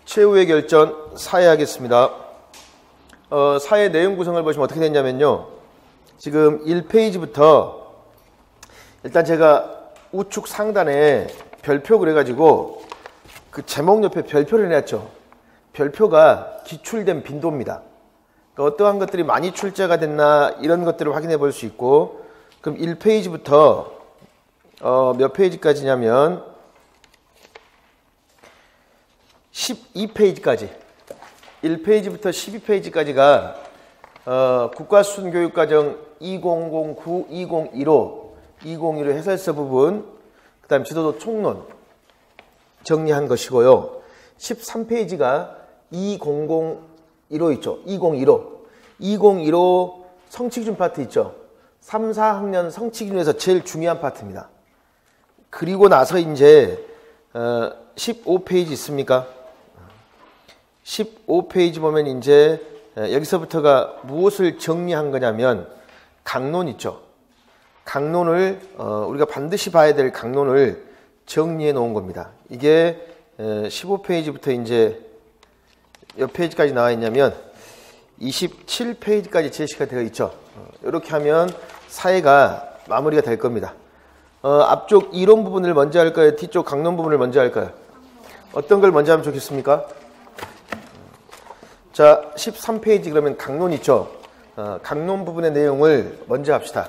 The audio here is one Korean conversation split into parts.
최후의 결전 사회하겠습니다. 사회 내용 구성을 보시면 어떻게 됐냐면요. 지금 1페이지부터 일단 제가 우측 상단에 별표 그래가지고 그 제목 옆에 별표를 해놨죠. 별표가 기출된 빈도입니다. 그러니까 어떠한 것들이 많이 출제가 됐나 이런 것들을 확인해 볼 수 있고, 그럼 1페이지부터 몇 페이지까지냐면 12페이지까지 1페이지부터 12페이지까지가 국가수준교육과정 2009-2015 해설서 부분, 그 다음 지도도 총론 정리한 것이고요. 13페이지가 2015 있죠. 2015 성취기준 파트 있죠. 3, 4학년 성취기준에서 제일 중요한 파트입니다. 그리고 나서 이제 15페이지 있습니까? 15페이지 보면 이제 여기서부터가 무엇을 정리한 거냐면 강론 있죠. 강론을 우리가 반드시 봐야 될 강론을 정리해 놓은 겁니다. 이게 15페이지부터 이제 몇 페이지까지 나와 있냐면 27페이지까지 제시가 되어 있죠. 이렇게 하면 사회가 마무리가 될 겁니다. 앞쪽 이론 부분을 먼저 할까요? 뒤쪽 강론 부분을 먼저 할까요? 어떤 걸 먼저 하면 좋겠습니까? 자, 13페이지 그러면 강론 있죠. 강론 부분의 내용을 먼저 합시다.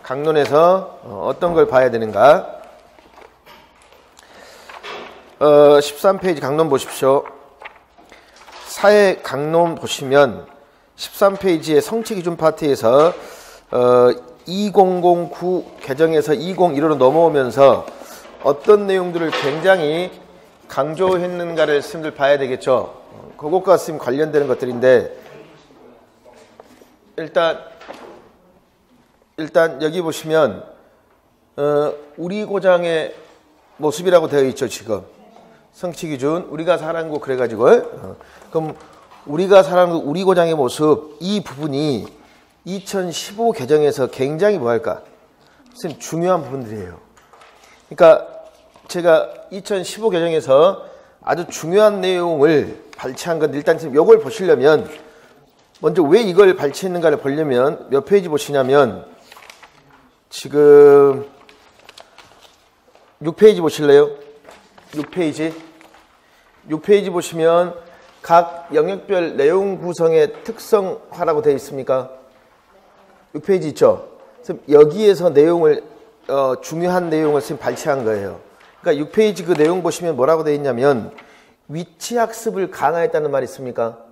강론에서 어떤 걸 봐야 되는가? 13페이지 강론 보십시오. 사회 강론 보시면 13페이지의 성취기준 파트에서 2009 개정에서 2015로 넘어오면서 어떤 내용들을 굉장히 강조했는가를 스님들 봐야 되겠죠. 그것과 스님 관련되는 것들인데, 일단 여기 보시면 우리 고장의 모습이라고 되어 있죠. 지금 성취기준 우리가 사는 곳 그래가지고 그럼 우리가 사는 곳 우리 고장의 모습, 이 부분이 2015 개정에서 굉장히 뭐할까 선생님 중요한 부분들이에요. 그러니까 제가 2015 개정에서 아주 중요한 내용을 발췌한 건데, 일단 지금 이걸 보시려면 먼저 왜 이걸 발췌했는가를 보려면 몇 페이지 보시냐면 지금 6페이지 보실래요? 6페이지 보시면 각 영역별 내용 구성의 특성화라고 되어 있습니까? 6페이지 있죠? 여기에서 내용을 중요한 내용을 지금 발췌한 거예요. 그러니까 6페이지 그 내용 보시면 뭐라고 되어 있냐면 위치학습을 강화했다는 말이 있습니까?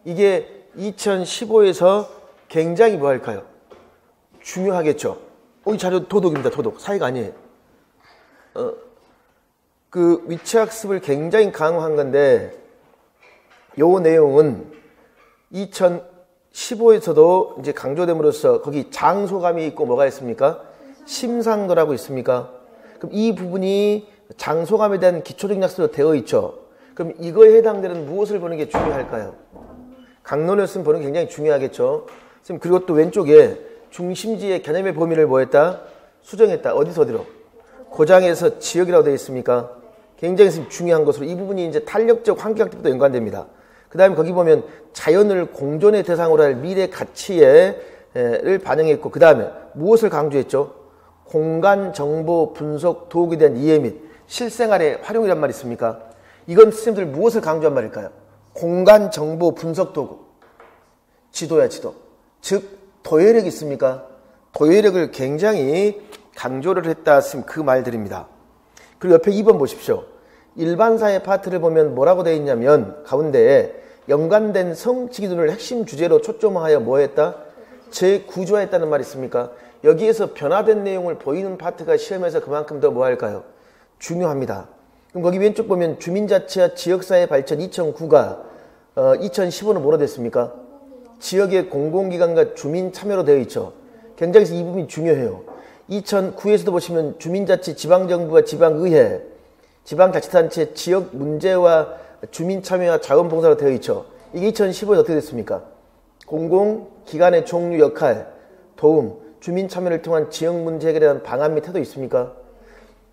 이게 2015에서 굉장히 뭐할까요? 중요하겠죠. 이 자료 도덕입니다. 도덕. 사회가 아니에요. 그 위치학습을 굉장히 강화한 건데, 요 내용은 2015에서도 이제 강조됨으로써 거기 장소감이 있고 뭐가 있습니까? 심상도라고 있습니까? 그럼 이 부분이 장소감에 대한 기초적 약속으로 되어 있죠. 그럼 이거에 해당되는 무엇을 보는 게 중요할까요? 강론을 쓴 보는 게 굉장히 중요하겠죠. 그리고 또 왼쪽에 중심지의 개념의 범위를 뭐했다? 수정했다. 어디로? 고장에서 지역이라고 되어 있습니까? 굉장히 중요한 것으로 이 부분이 이제 탄력적 환경학적도 연관됩니다. 그 다음에 거기 보면 자연을 공존의 대상으로 할 미래 가치를 반영했고, 그 다음에 무엇을 강조했죠? 공간 정보 분석 도구에 대한 이해 및 실생활의 활용이란 말이 있습니까? 이건 스님들 무엇을 강조한 말일까요? 공간 정보 분석 도구. 지도야, 지도. 즉, 도회력이 있습니까? 도회력을 굉장히 강조를 했다 스님 그 말들입니다. 그리고 옆에 2번 보십시오. 일반사회 파트를 보면 뭐라고 되어 있냐면 가운데에 연관된 성취기준을 핵심 주제로 초점화하여 뭐 했다? 재구조화했다는 말이 있습니까? 여기에서 변화된 내용을 보이는 파트가 시험에서 그만큼 더 뭐 할까요? 중요합니다. 그럼 거기 왼쪽 보면 주민자치와 지역사회 발전 2009가 2015는 뭐로 됐습니까? 지역의 공공기관과 주민 참여로 되어 있죠. 굉장히 이 부분이 중요해요. 2009에서도 보시면 주민자치, 지방정부와 지방의회, 지방자치단체 지역 문제와 주민 참여와 자원봉사로 되어 있죠. 이게 2015에서 어떻게 됐습니까? 공공기관의 종류, 역할, 도움, 주민 참여를 통한 지역 문제 해결에 대한 방안 및 태도 있습니까?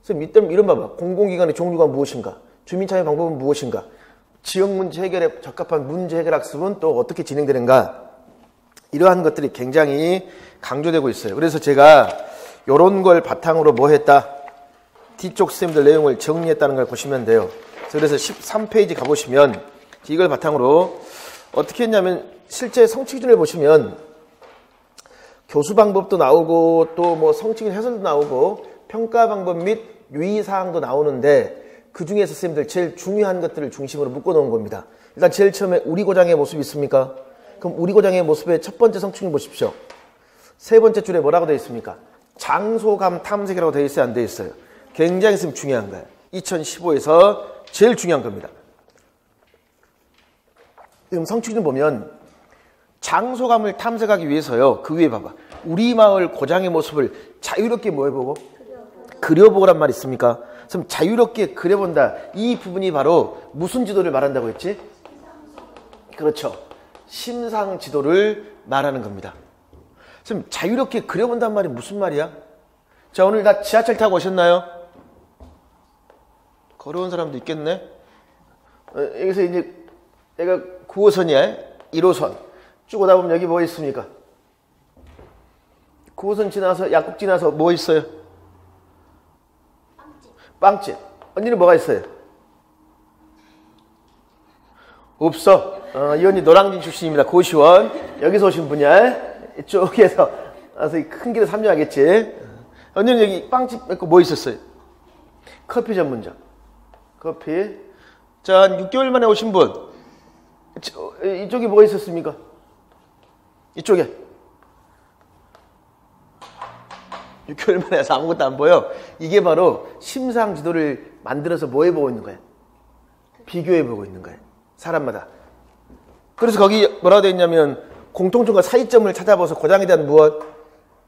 그래서 이런 봐봐. 공공기관의 종류가 무엇인가? 주민 참여 방법은 무엇인가? 지역 문제 해결에 적합한 문제 해결 학습은 또 어떻게 진행되는가? 이러한 것들이 굉장히 강조되고 있어요. 그래서 제가 이런 걸 바탕으로 뭐 했다? 뒤쪽 쌤들 내용을 정리했다는 걸 보시면 돼요. 그래서 13페이지 가보시면 이걸 바탕으로 어떻게 했냐면 실제 성취 기준을 보시면 교수 방법도 나오고 또 뭐 성취 기준 해설도 나오고 평가 방법 및 유의사항도 나오는데 그 중에서 쌤들 제일 중요한 것들을 중심으로 묶어놓은 겁니다. 일단 제일 처음에 우리 고장의 모습이 있습니까? 그럼 우리 고장의 모습의 첫 번째 성취 기준 보십시오. 세 번째 줄에 뭐라고 되어 있습니까? 장소감 탐색이라고 되어 있어요? 안 되어 있어요? 굉장히 중요한 거예요. 2015에서 제일 중요한 겁니다. 지금 성취 기준 보면 장소감을 탐색하기 위해서요. 그 위에 봐봐. 우리 마을 고장의 모습을 자유롭게 뭐 해보고? 그려보고란 말이 있습니까? 그럼 자유롭게 그려본다. 이 부분이 바로 무슨 지도를 말한다고 했지? 그렇죠. 심상 지도를 말하는 겁니다. 그럼 자유롭게 그려본단 말이 무슨 말이야? 자, 오늘 다 지하철 타고 오셨나요? 걸어온 사람도 있겠네? 여기서 이제 내가 9호선이야. 1호선. 쭉 오다 보면 여기 뭐 있습니까? 9호선 지나서 약국 지나서 뭐 있어요? 빵집. 언니는 뭐가 있어요? 없어. 이 언니 노량진 출신입니다. 고시원. 여기서 오신 분이야. 이쪽에서 와서 큰 길에 삼려하겠지. 언니는 여기 빵집 있고 뭐 있었어요? 커피 전문점. 커피. 자, 한 6개월 만에 오신 분. 이쪽에 뭐가 있었습니까? 이쪽에. 6개월 만에 와서 아무것도 안 보여. 이게 바로 심상 지도를 만들어서 뭐 해보고 있는 거예요? 비교해보고 있는 거예요. 사람마다. 그래서 거기 뭐라고 되어 있냐면 공통점과 차이점을 찾아봐서 고장에 대한 무엇?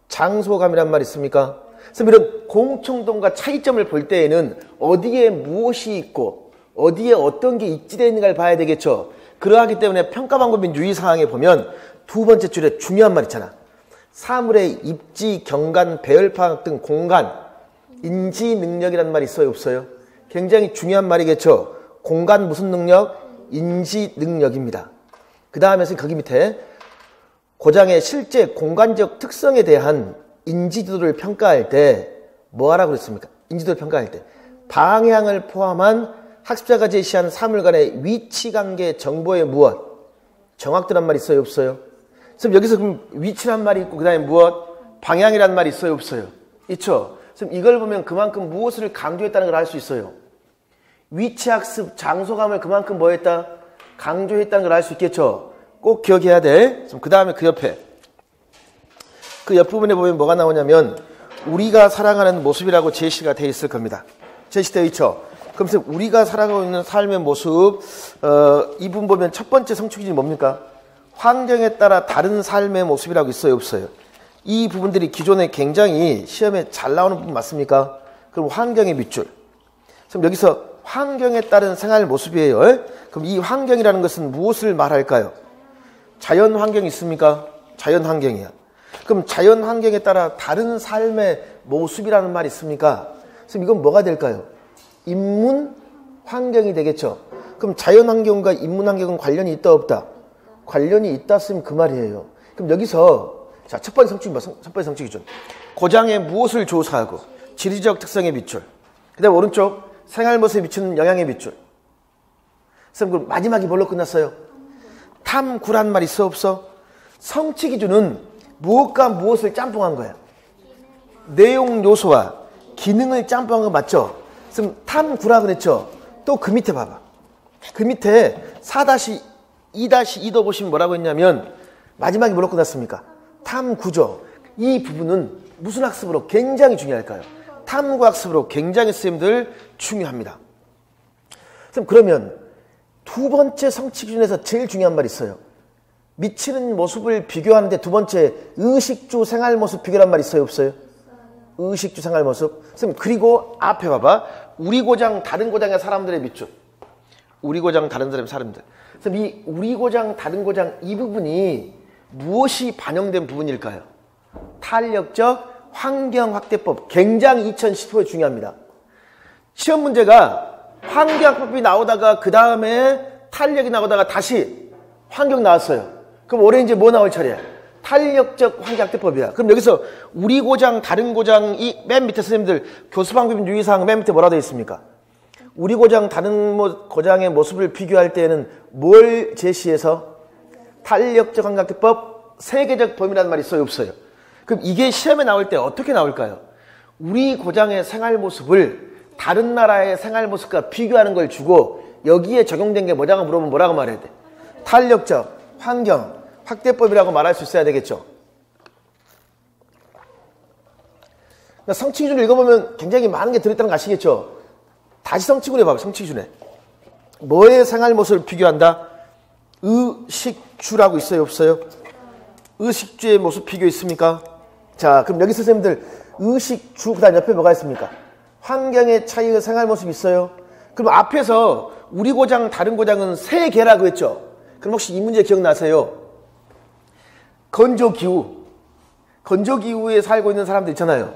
장소감이란 말이 있습니까? 그래서 이런 공통점과 차이점을 볼 때에는 어디에 무엇이 있고 어디에 어떤 게 입지되어 있는가를 봐야 되겠죠. 그러하기 때문에 평가 방법인 유의사항에 보면 두 번째 줄에 중요한 말 있잖아. 사물의 입지, 경관, 배열 파악 등 공간, 인지 능력이라는 말이 있어요? 없어요? 굉장히 중요한 말이겠죠. 공간 무슨 능력? 인지 능력입니다. 그 다음에서 거기 밑에 고장의 실제 공간적 특성에 대한 인지도를 평가할 때 뭐 하라고 그랬습니까? 인지도를 평가할 때 방향을 포함한 학습자가 제시한 사물 간의 위치관계 정보의 무엇? 정확도란 말이 있어요? 없어요? 그럼 여기서 그럼 위치란 말이 있고 그 다음에 무엇? 방향이란 말이 있어요? 없어요? 있죠? 그럼 이걸 보면 그만큼 무엇을 강조했다는 걸 알 수 있어요. 위치학습 장소감을 그만큼 뭐 했다? 강조했다는 걸 알 수 있겠죠? 꼭 기억해야 돼. 그 다음에 그 옆에 그 옆부분에 보면 뭐가 나오냐면 우리가 살아가는 모습이라고 제시가 되어 있을 겁니다. 제시되어 있죠? 그럼 우리가 살아가고 있는 삶의 모습 이 부분 보면 첫 번째 성취 기준이 뭡니까? 환경에 따라 다른 삶의 모습이라고 있어요? 없어요? 이 부분들이 기존에 굉장히 시험에 잘 나오는 부분 맞습니까? 그럼 환경의 밑줄. 그럼 여기서 환경에 따른 생활 모습이에요. 그럼 이 환경이라는 것은 무엇을 말할까요? 자연 환경이 있습니까? 자연 환경이야. 그럼 자연 환경에 따라 다른 삶의 모습이라는 말이 있습니까? 그럼 이건 뭐가 될까요? 인문 환경이 되겠죠. 그럼 자연 환경과 인문 환경은 관련이 있다 없다? 관련이 있다 쓰면 그 말이에요. 그럼 여기서 자, 첫 번째 성취 기준. 고장의 무엇을 조사하고 지리적 특성의 밑줄. 그다음 오른쪽 생활 모습에 미치는 영향의 밑줄. 그럼 마지막이 뭘로 끝났어요? 탐구란 말 있어 없어? 성취 기준은 무엇과 무엇을 짬뽕한 거야? 내용 요소와 기능을 짬뽕한 거 맞죠? 그럼 탐구라 그랬죠? 또 그 밑에 봐봐. 그 밑에 4-2-2도 보시면 뭐라고 했냐면 마지막이 뭐로 끝났습니까? 탐구죠. 이 부분은 무슨 학습으로 굉장히 중요할까요? 탐구 학습으로 굉장히 선생님들 중요합니다. 그러면 두 번째 성취 기준에서 제일 중요한 말이 있어요. 미치는 모습을 비교하는데 두 번째 의식주 생활 모습 비교란 말이 있어요? 없어요? 의식주 생활 모습. 선생님 그리고 앞에 봐봐. 우리 고장 다른 고장의 사람들의 밑줄. 우리 고장 다른 사람들. 선생님 이 우리 고장 다른 고장 이 부분이 무엇이 반영된 부분일까요? 탄력적 환경 확대법. 굉장히 2015에 중요합니다. 시험 문제가 환경학법이 나오다가 그 다음에 탄력이 나오다가 다시 환경 나왔어요. 그럼 올해 이제 뭐 나올 차례야? 탄력적 환경학대법이야. 그럼 여기서 우리 고장, 다른 고장이 맨 밑에 선생님들 교수방법인 유의사항 맨 밑에 뭐라 되어 있습니까? 우리 고장, 다른 고장의 모습을 비교할 때에는 뭘 제시해서? 탄력적 환경학대법 세계적 범위라는 말이 있어요, 없어요? 그럼 이게 시험에 나올 때 어떻게 나올까요? 우리 고장의 생활 모습을 다른 나라의 생활 모습과 비교하는 걸 주고 여기에 적용된 게 뭐냐고 물어보면 뭐라고 말해야 돼? 탄력적 환경 확대법이라고 말할 수 있어야 되겠죠. 그러니까 성취 기준을 읽어보면 굉장히 많은 게 들어있다는 거 아시겠죠? 다시 성취 기준에 봐봐. 성취 기준에 뭐의 생활 모습을 비교한다? 의식주라고 있어요, 없어요? 의식주의 모습 비교 있습니까? 자, 그럼 여기 선생님들 의식주 그 다음 옆에 뭐가 있습니까? 환경의 차이의 생활 모습 있어요? 그럼 앞에서 우리 고장, 다른 고장은 세 개라고 했죠? 그럼 혹시 이 문제 기억나세요? 건조기후에 살고 있는 사람들 있잖아요.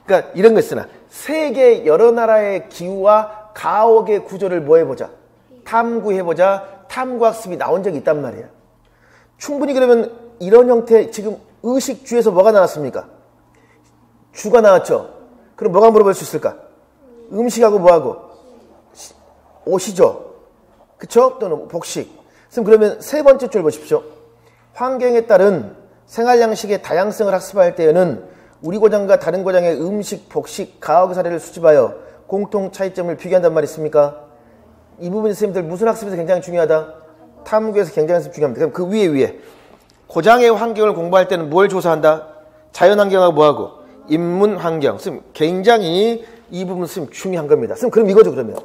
그러니까 이런 거 있으나 세계 여러 나라의 기후와 가옥의 구조를 뭐 해보자? 탐구해보자. 탐구학습이 나온 적이 있단 말이에요. 충분히 그러면 이런 형태 지금 의식주에서 뭐가 나왔습니까? 주가 나왔죠. 그럼 뭐가 물어볼 수 있을까? 음식하고 뭐하고? 옷이죠. 그쵸? 또는 복식. 그러면 세 번째 줄 보십시오. 환경에 따른 생활 양식의 다양성을 학습할 때에는 우리 고장과 다른 고장의 음식, 복식, 가옥의 사례를 수집하여 공통 차이점을 비교한단 말이 있습니까? 이 부분이 선생님들 무슨 학습에서 굉장히 중요하다? 탐구에서 굉장히 중요합니다. 그럼 그 위에 고장의 환경을 공부할 때는 뭘 조사한다? 자연환경하고 뭐하고? 인문환경. 선생님 굉장히 이 부분 선생님 중요한 겁니다. 선생님 그럼 이거죠. 그러면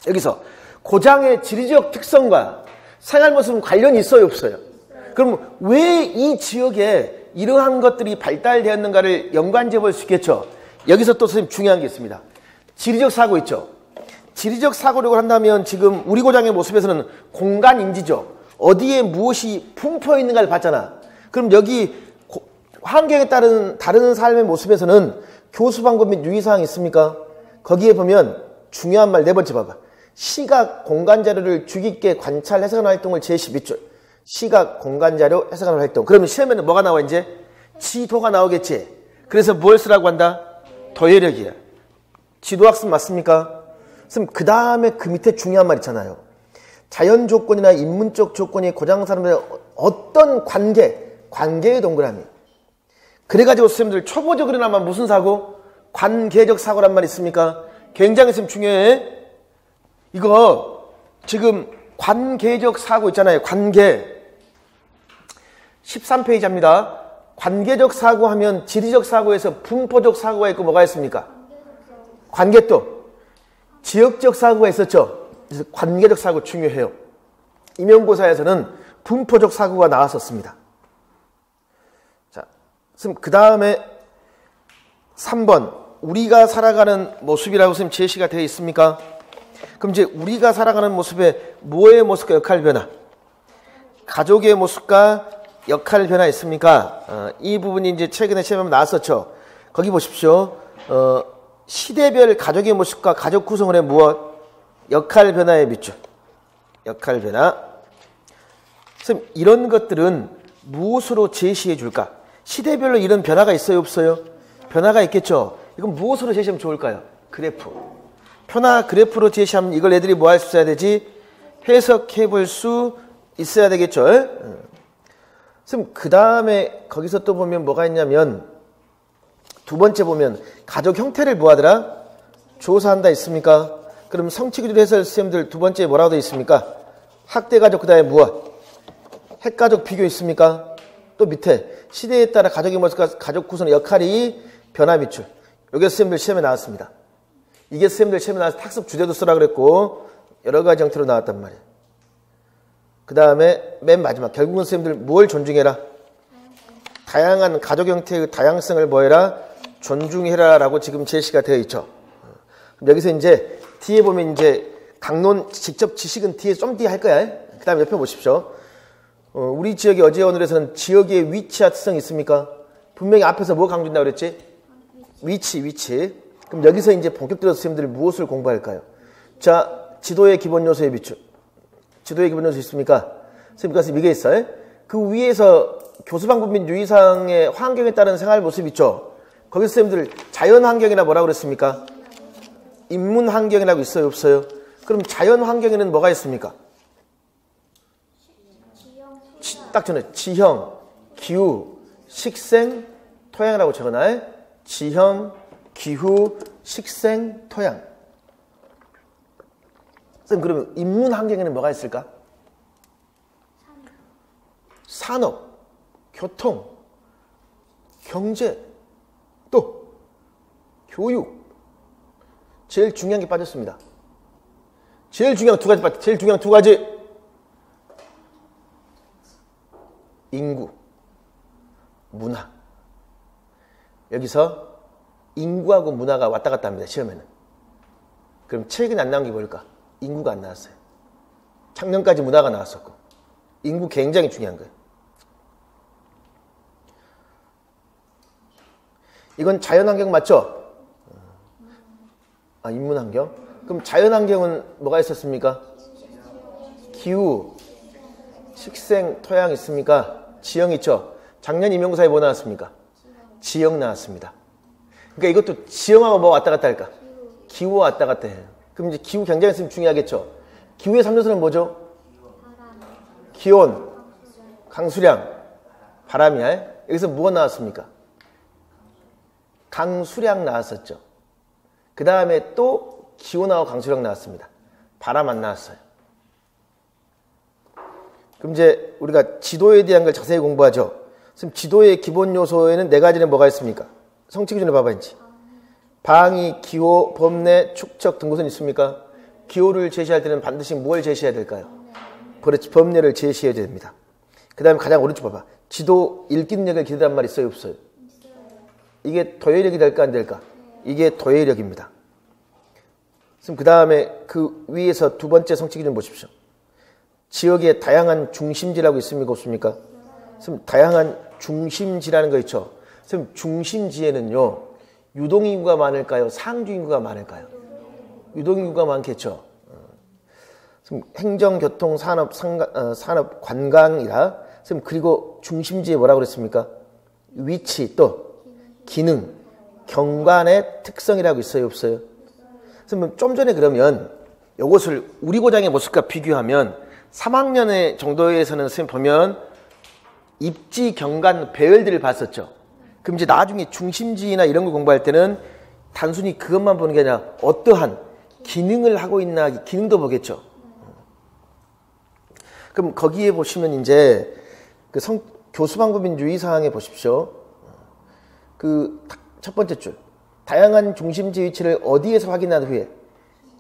여기서 고장의 지리적 특성과 생활 모습은 관련이 있어요, 없어요? 그럼 왜 이 지역에 이러한 것들이 발달되었는가를 연관지어 볼 수 있겠죠. 여기서 또 선생님 중요한 게 있습니다. 지리적 사고 있죠. 지리적 사고력을 한다면 지금 우리 고장의 모습에서는 공간인지죠. 어디에 무엇이 품포 있는가를 봤잖아. 그럼 여기 환경에 따른 다른 삶의 모습에서는 교수 방법 및 유의사항이 있습니까? 거기에 보면 중요한 말 네 번째 봐봐. 시각 공간 자료를 주의 깊게 관찰 해석하는 활동을 제12줄. 시각 공간 자료 해석하는 활동. 그러면 시험에는 뭐가 나와 이제? 지도가 나오겠지. 그래서 뭘 쓰라고 한다? 도예력이야. 지도학습 맞습니까? 그럼 그 다음에 그 밑에 중요한 말 있잖아요. 자연 조건이나 인문적 조건이 고장 사람들의 어떤 관계의 동그라미. 그래가지고 선생님들 초보적으로나마 무슨 사고? 관계적 사고란 말 있습니까? 굉장히 중요해. 이거 지금 관계적 사고 있잖아요. 관계. 13페이지입니다. 관계적 사고 하면 지리적 사고에서 분포적 사고가 있고 뭐가 있습니까? 관계 또 지역적 사고가 있었죠. 그래서 관계적 사고 중요해요. 임용고사에서는 분포적 사고가 나왔었습니다. 자, 그 다음에 3번 우리가 살아가는 모습이라고 선생님 제시가 되어 있습니까? 그럼 이제 우리가 살아가는 모습에 뭐의 모습과 역할 변화? 가족의 모습과 역할 변화 있습니까? 이 부분이 이제 최근에 시험에 나왔었죠. 거기 보십시오. 시대별 가족의 모습과 가족 구성원의 무엇? 역할 변화의 밑줄. 역할 변화. 선생님, 이런 것들은 무엇으로 제시해 줄까? 시대별로 이런 변화가 있어요, 없어요? 변화가 있겠죠. 이건 무엇으로 제시하면 좋을까요? 그래프. 표나 그래프로 제시하면 이걸 애들이 뭐 할 수 있어야 되지? 해석해 볼 수 있어야 되겠죠. 선생님, 그 다음에 거기서 또 보면 뭐가 있냐면 두 번째 보면 가족 형태를 뭐 하더라? 조사한다 있습니까? 그럼 성취기준 해설 선생님들 두 번째 뭐라고 되어 있습니까? 학대가족 그 다음에 무엇? 핵가족 비교 있습니까? 또 밑에 시대에 따라 가족의 모습과 가족 구성 역할이 변화 밑줄. 이게 선생님들 시험에 나왔습니다. 이게 선생님들 시험에 나와서 학습 주제도 쓰라 그랬고 여러 가지 형태로 나왔단 말이에요. 그 다음에 맨 마지막 결국은 선생님들 뭘 존중해라? 다양한 가족 형태의 다양성을 뭐해라? 존중해라 라고 지금 제시가 되어 있죠. 여기서 이제 뒤에 보면 이제 강론 직접 지식은 뒤에 좀 뒤에 할 거야. 그 다음에 옆에 보십시오. 우리 지역의 어제 오늘에서는 지역의 위치와 특성이 있습니까? 분명히 앞에서 뭐 강조한다고 그랬지? 위치. 그럼 여기서 이제 본격적으로 선생님들이 무엇을 공부할까요? 자, 지도의 기본 요소의 비추. 지도의 기본 요소 있습니까? 선생님, 그래서 이게 있어요. 그 위에서 교수방법 및 유의사항의 환경에 따른 생활 모습 있죠. 거기서 선생님들 자연 환경이라 뭐라고 그랬습니까? 인문 환경이라고 있어요, 없어요? 그럼 자연 환경에는 뭐가 있습니까? 딱 전에 지형, 기후, 식생, 토양이라고 적어놔요. 지형, 기후, 식생, 토양. 선생님, 그러면 인문 환경에는 뭐가 있을까? 산업, 교통, 경제, 또 교육. 제일 중요한 게 빠졌습니다. 제일 중요한 두 가지. 인구, 문화. 여기서 인구하고 문화가 왔다 갔다 합니다. 시험에는. 그럼 최근에 안 나온 게 뭘까? 인구가 안 나왔어요. 작년까지 문화가 나왔었고. 인구 굉장히 중요한 거예요. 이건 자연환경 맞죠? 인문환경. 그럼 자연환경은 뭐가 있었습니까? 기후, 식생, 토양 있습니까? 지형 있죠? 작년 임용사에 뭐 나왔습니까? 지형 나왔습니다. 그러니까 이것도 지형하고 뭐 왔다 갔다 할까? 기후와 왔다 갔다 해요. 그럼 이제 기후 굉장히 중요하겠죠? 기후의 3요소는 뭐죠? 기온, 강수량, 바람이야. 여기서 뭐가 나왔습니까? 강수량 나왔었죠. 그 다음에 또 기온하고 강수량 나왔습니다. 바람 안 나왔어요. 그럼 이제 우리가 지도에 대한 걸 자세히 공부하죠. 그럼 지도의 기본 요소에는 4가지는 뭐가 있습니까? 성취 기준을 봐봐야지. 방위, 기호, 범례, 축척 등 것은 있습니까? 기호를 제시할 때는 반드시 뭘 제시해야 될까요? 그렇지, 범례를 제시해야 됩니다. 그 다음에 가장 오른쪽 봐봐. 지도 읽기 능력을 기대란 말 있어요, 없어요? 이게 도의력이 될까 안 될까? 이게 도의력입니다. 그럼 그 다음에 그 위에서 두 번째 성취 기준 보십시오. 지역에 다양한 중심지라고 있습니까, 없습니까? 그럼 다양한 중심지라는 거 있죠. 그럼 중심지에는요, 유동인구가 많을까요? 상주인구가 많을까요? 유동인구가 많겠죠. 그럼 행정, 교통, 산업, 관광이라. 그리고 중심지에 뭐라고 그랬습니까? 위치, 또 기능, 경관의 특성이라고 있어요, 없어요? 그럼 좀 전에 그러면 이것을 우리 고장의 모습과 비교하면 3학년 정도에서는 선생님 보면 입지, 경관, 배열들을 봤었죠. 그럼 이제 나중에 중심지나 이런 걸 공부할 때는 단순히 그것만 보는 게 아니라 어떠한 기능을 하고 있나 기능도 보겠죠. 그럼 거기에 보시면 이제 그 교수 방법인 유의사항에 보십시오. 그 첫 번째 줄. 다양한 중심지 위치를 어디에서 확인한 후에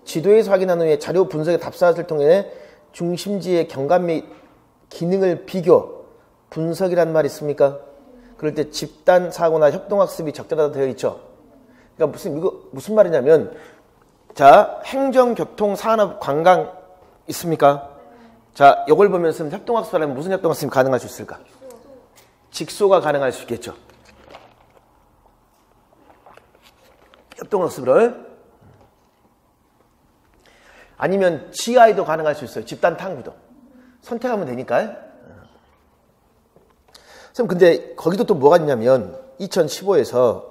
지도에서 확인한 후에 자료 분석의 답사를 통해 중심지의 경관 및 기능을 비교, 분석이란 말 있습니까? 그럴 때 집단 사고나 협동학습이 적절하다 되어 있죠. 그러니까 무슨 말이냐면, 자, 행정, 교통, 산업, 관광 있습니까? 자, 이걸 보면서 협동학습을 하면 무슨 협동학습이 가능할 수 있을까? 직소가 가능할 수 있겠죠. 협동학습을. 아니면 GI도 가능할 수 있어요. 집단 탐구도. 선택하면 되니까요. 선생님, 근데 거기도 또 뭐가 있냐면 2015에서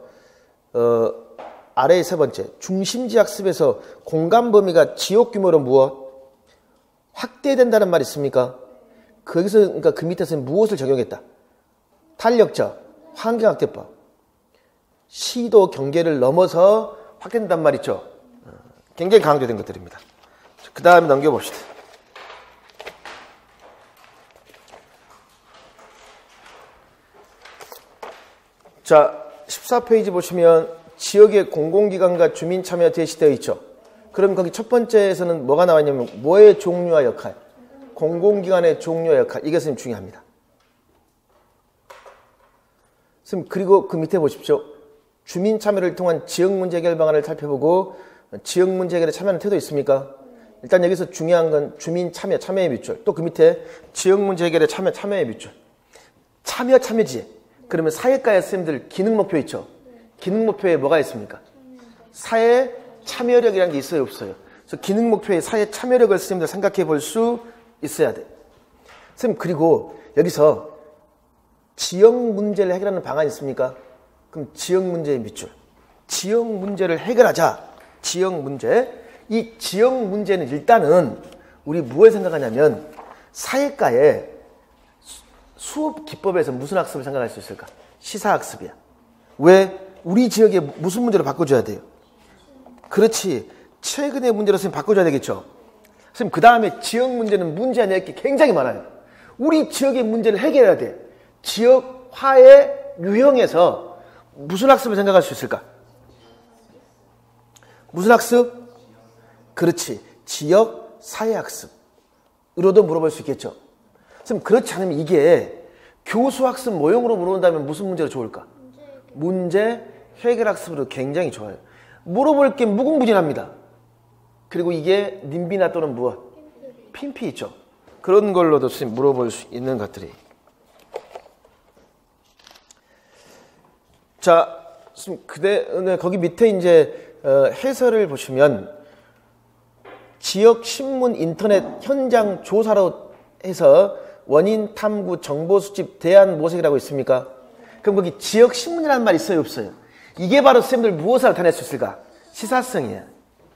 아래의 세 번째 중심지 학습에서 공간 범위가 지역 규모로 무엇? 확대된다는 말 있습니까? 거기서 그러니까 그 밑에서 무엇을 적용했다? 탄력적, 환경학대법. 시도 경계를 넘어서 확대된단 말 있죠. 굉장히 강조된 것들입니다. 그 다음에 넘겨봅시다. 자, 14페이지 보시면 지역의 공공기관과 주민 참여 제시되어 있죠. 그럼 거기 첫 번째에서는 뭐가 나왔냐면 뭐의 종류와 역할, 공공기관의 종류와 역할, 이게 선생님 중요합니다. 선생님, 그리고 그 밑에 보십시오. 주민 참여를 통한 지역 문제 해결 방안을 살펴보고 지역 문제 해결에 참여하는 태도 있습니까? 일단 여기서 중요한 건 주민 참여, 참여의 밑줄. 또 그 밑에 지역 문제 해결에 참여의 밑줄. 참여지혜. 그러면 사회과의 선생님들 기능 목표 있죠? 기능 목표에 뭐가 있습니까? 사회 참여력이라는 게 있어요, 없어요? 그래서 기능 목표의 사회 참여력을 선생님들 생각해 볼 수 있어야 돼. 선생님, 그리고 여기서 지역 문제를 해결하는 방안이 있습니까? 그럼 지역 문제의 밑줄. 지역 문제를 해결하자. 지역 문제. 이 지역 문제는 일단은 우리 무엇을 생각하냐면 사회과에 수업 기법에서 무슨 학습을 생각할 수 있을까? 시사학습이야. 왜? 우리 지역에 무슨 문제로 바꿔줘야 돼요? 그렇지. 최근의 문제로 선생님 바꿔줘야 되겠죠? 선생님, 그 다음에 지역 문제는 문제 아니야 게 굉장히 많아요. 우리 지역의 문제를 해결해야 돼. 지역화의 유형에서 무슨 학습을 생각할 수 있을까? 무슨 학습? 그렇지. 지역 사회학습으로도 물어볼 수 있겠죠. 선생님, 그렇지 않으면 이게 교수학습 모형으로 물어본다면 무슨 문제가 좋을까? 문제 해결학습으로 굉장히 좋아요. 물어볼 게 무궁무진합니다. 그리고 이게 님비나 또는 무엇? 핀피 있죠. 그런 걸로도 선생님 물어볼 수 있는 것들이. 자, 선생님, 거기 밑에 이제 해설을 보시면 지역 신문 인터넷 현장 조사로 해서 원인 탐구 정보 수집 대안 모색이라고 있습니까? 그럼 거기 지역 신문이라는 말 있어요, 없어요? 이게 바로 선생님들 무엇을 나타낼 수 있을까? 시사성이에요.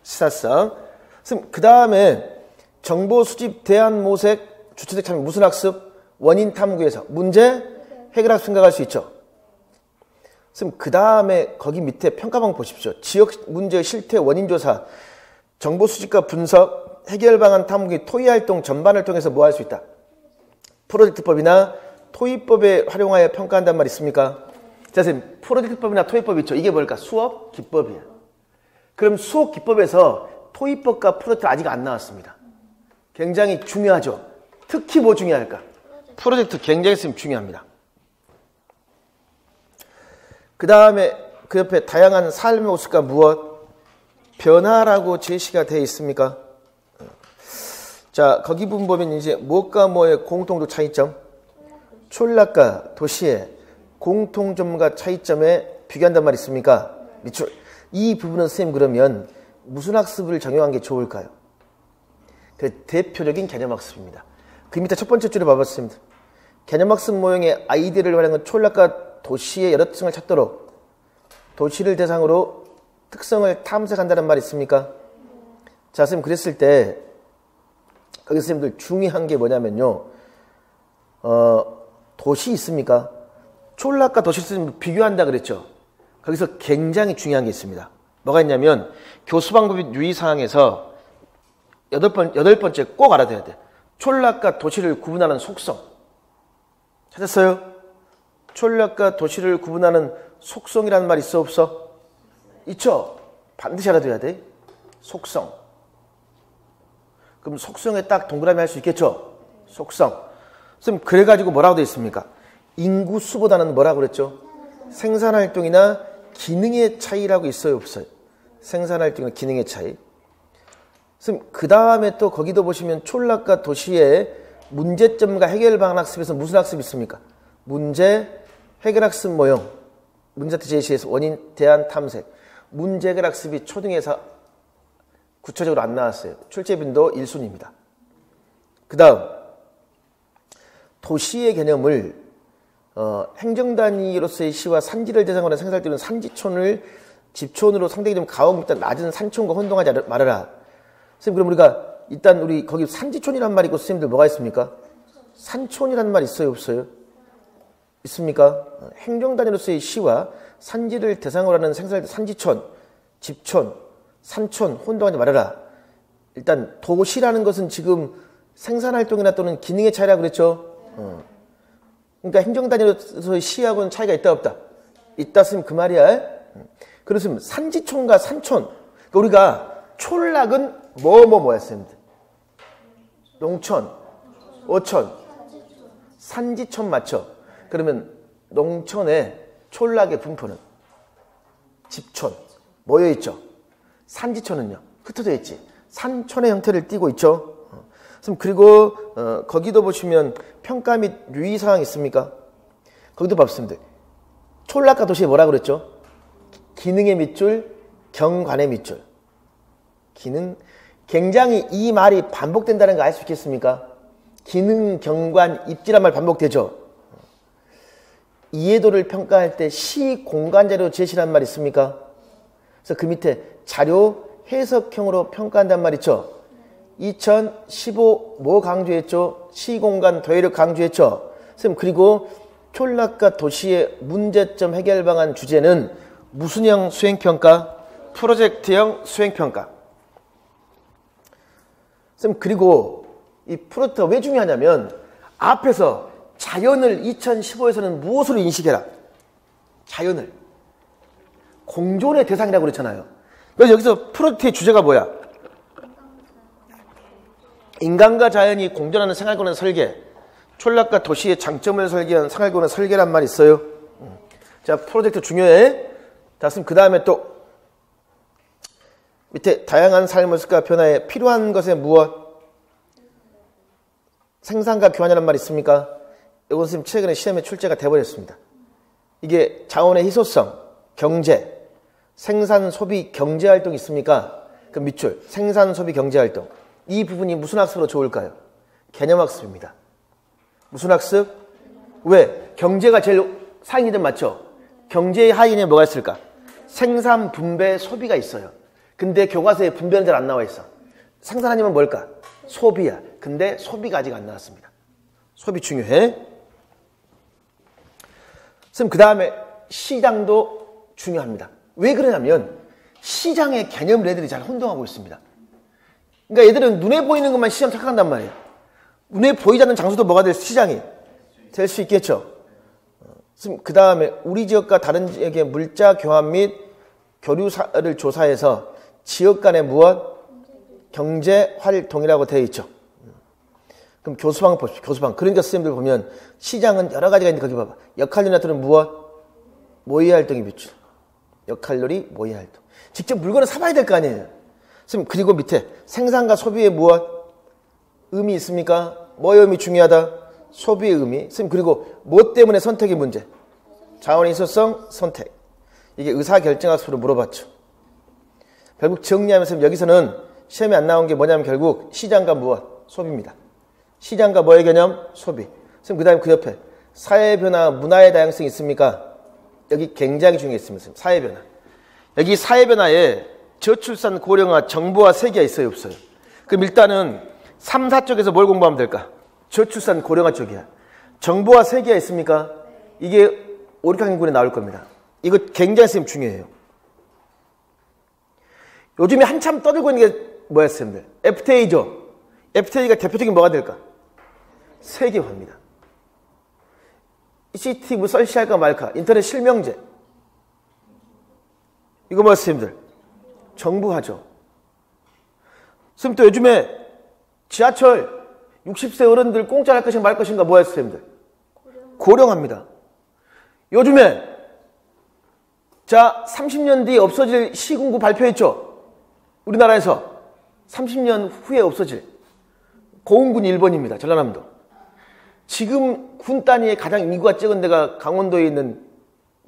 시사성. 선생님, 그 다음에 정보 수집 대안 모색 주체적 참여 무슨 학습? 원인 탐구에서 문제 해결학습 생각할 수 있죠. 선생님, 그 다음에 거기 밑에 평가방 보십시오. 지역 문제의 실태 원인 조사, 정보 수집과 분석, 해결 방안 탐구, 토의 활동 전반을 통해서 뭐 할 수 있다? 프로젝트법이나 토의법에 활용하여 평가한단 말 있습니까? 자, 선생님, 프로젝트법이나 토의법 있죠? 이게 뭘까? 수업 기법이에요. 그럼 수업 기법에서 토의법과 프로젝트 아직 안 나왔습니다. 굉장히 중요하죠. 특히 뭐 중요할까? 프로젝트 굉장히 중요합니다. 그 다음에 그 옆에 다양한 삶의 모습과 무엇? 변화라고 제시가 되어 있습니까? 자, 거기 부분 보면 이제 무엇과 뭐의 공통적 차이점? 촌락과 도시의 공통점과 차이점에 비교한단 말이 있습니까? 밑줄. 이 부분은 선생님 그러면 무슨 학습을 적용한 게 좋을까요? 그 대표적인 개념학습입니다. 그 밑에 첫 번째 줄에 봐봤습니다. 개념학습 모형의 아이디어를 활용한 촌락과 도시의 여러 특성을 찾도록 도시를 대상으로 특성을 탐색한다는 말이 있습니까? 자, 선생님 그랬을 때 거기 선생님들 중요한 게 뭐냐면요. 도시 있습니까? 촌락과 도시를 비교한다 그랬죠. 거기서 굉장히 중요한 게 있습니다. 뭐가 있냐면 교수 방법 및 유의사항에서 여덟 번째 꼭 알아둬야 돼. 촌락과 도시를 구분하는 속성. 찾았어요? 촌락과 도시를 구분하는 속성이라는 말 있어 없어? 있죠? 반드시 알아둬야 돼. 속성. 그럼 속성에 딱 동그라미 할 수 있겠죠? 속성. 선생님 그래가지고 뭐라고 되어 있습니까? 인구수보다는 뭐라고 그랬죠? 생산활동이나 기능의 차이라고 있어요 없어요? 생산활동이나 기능의 차이. 선생님 그 다음에 또 거기도 보시면 촌락과 도시의 문제점과 해결 방안 학습에서 무슨 학습이 있습니까? 문제 해결학습 모형. 문제부터 제시해서 원인 대안 탐색. 문제 해결 학습이 초등에서 구체적으로 안 나왔어요. 출제 빈도 1순위입니다. 그 다음 도시의 개념을 행정단위로서의 시와 산지를 대상으로 생산되는 산지촌을 집촌으로 상대히 좀 가옥 밑에 낮은 산촌과 혼동하지 말아라. 선생님 그럼 우리가 일단 우리 거기 산지촌이란 말이 있고 선생님들 뭐가 있습니까? 산촌이란 말 있어요 없어요? 있습니까? 행정단위로서의 시와 산지를 대상으로 하는 생산될 산지촌, 집촌, 산촌 혼동하지 말아라. 일단 도시라는 것은 지금 생산활동이나 또는 기능의 차이라고 그랬죠. 그러니까 행정단위로서의 시하고는 차이가 있다 없다? 있다 쓰면 그 말이야. 그렇습니다. 산지촌과 산촌. 그러니까 우리가 촌락은 뭐였어요? 농촌, 어촌, 산지촌 맞죠? 그러면 농촌의 촌락의 분포는 집촌 모여있죠. 산지촌은요 흩어져 있지. 산촌의 형태를 띠고 있죠. 그리고 거기도 보시면 평가 및 유의사항 있습니까? 거기도 봤습니다. 촌락과 도시에 뭐라 그랬죠? 기능의 밑줄, 경관의 밑줄. 기능. 굉장히 이 말이 반복된다는 거 알 수 있겠습니까? 기능, 경관, 입지란 말 반복되죠. 이해도를 평가할 때 시공간자료 제시란 말 있습니까? 그래서 그 밑에 자료 해석형으로 평가한단 말 있죠. 2015 뭐 강조했죠? 시공간 도해력 강조했죠. 선생님, 그리고 촌락과 도시의 문제점 해결 방안 주제는 무슨형 수행평가? 프로젝트형 수행평가. 선생님, 그리고 이 프로젝트가 왜 중요하냐면 앞에서 자연을 2015에서는 무엇으로 인식해라? 자연을 공존의 대상이라고 그랬잖아요. 그래서 여기서 프로젝트의 주제가 뭐야? 인간과 자연이 공존하는 생활권의 설계, 촌락과 도시의 장점을 설계한 생활권의 설계란 말이 있어요. 자, 프로젝트 중요해. 자, 그럼 그 다음에 또 밑에 다양한 삶의 모습과 변화에 필요한 것에 무엇? 생산과 교환이라는 말이 있습니까? 이건 선생님 최근에 시험에 출제가 돼버렸습니다. 이게 자원의 희소성, 경제, 생산, 소비, 경제활동이 있습니까? 그 밑줄, 생산, 소비, 경제활동. 이 부분이 무슨 학습으로 좋을까요? 개념학습입니다. 무슨 학습? 왜? 경제가 제일 상위든 맞죠? 경제의 하위에 뭐가 있을까? 생산, 분배, 소비가 있어요. 근데 교과서에 분배는 잘 안 나와 있어. 생산하려면 뭘까? 소비야. 근데 소비가 아직 안 나왔습니다. 소비 중요해. 선생님, 그 다음에 시장도 중요합니다. 왜 그러냐면 시장의 개념을 애들이 잘 혼동하고 있습니다. 그러니까 얘들은 눈에 보이는 것만 시장 착각한단 말이에요. 눈에 보이지 않는 장소도 뭐가 될 시장이 될 수 있겠죠. 그 다음에 우리 지역과 다른 지역의 물자 교환 및 교류를 조사해서 지역 간의 무엇? 경제 활동이라고 되어 있죠. 그럼 교수방 보십시오. 교수방. 그러니까 선생님들 보면 시장은 여러 가지가 있는데 거기 봐봐. 역할놀이 나타는 무엇? 모의 활동이 비추. 역할놀이, 모의 활동. 직접 물건을 사봐야 될 거 아니에요. 선생님, 그리고 밑에 생산과 소비의 무엇? 의미 있습니까? 뭐의 의미 중요하다? 소비의 의미. 선생님, 그리고 뭐 때문에 선택의 문제? 자원의 희소성, 선택. 이게 의사결정학습으로 물어봤죠. 결국 정리하면서 여기서는 시험에 안 나온 게 뭐냐면 결국 시장과 무엇? 소비입니다. 시장과 뭐의 개념? 소비. 선생님, 그 다음에 그 옆에 사회변화, 문화의 다양성이 있습니까? 여기 굉장히 중요했습니다. 사회변화. 여기 사회변화에 저출산, 고령화, 정보화 세 개가 있어요, 없어요? 그럼 일단은 3, 4쪽에서 뭘 공부하면 될까? 저출산, 고령화 쪽이야. 정보화 세 개가 있습니까? 이게 오리학인군에 나올 겁니다. 이거 굉장히 선생님 중요해요. 요즘에 한참 떠들고 있는 게 뭐야, 선생님들? FTA죠. FTA가 대표적인 뭐가 될까? 세계화입니다. CCTV 설치할까 말까? 인터넷 실명제. 이거 뭐야, 선생님들? 정부화죠. 선생님, 또 요즘에 지하철 60세 어른들 공짜로 할 것인가 말 것인가 뭐야, 선생님들? 고령합니다. 요즘에 자 30년 뒤에 없어질 시군구 발표했죠. 우리나라에서 30년 후에 없어질 고흥군이 1번입니다. 전라남도. 지금 군 단위의 가장 인구가 적은 데가 강원도에 있는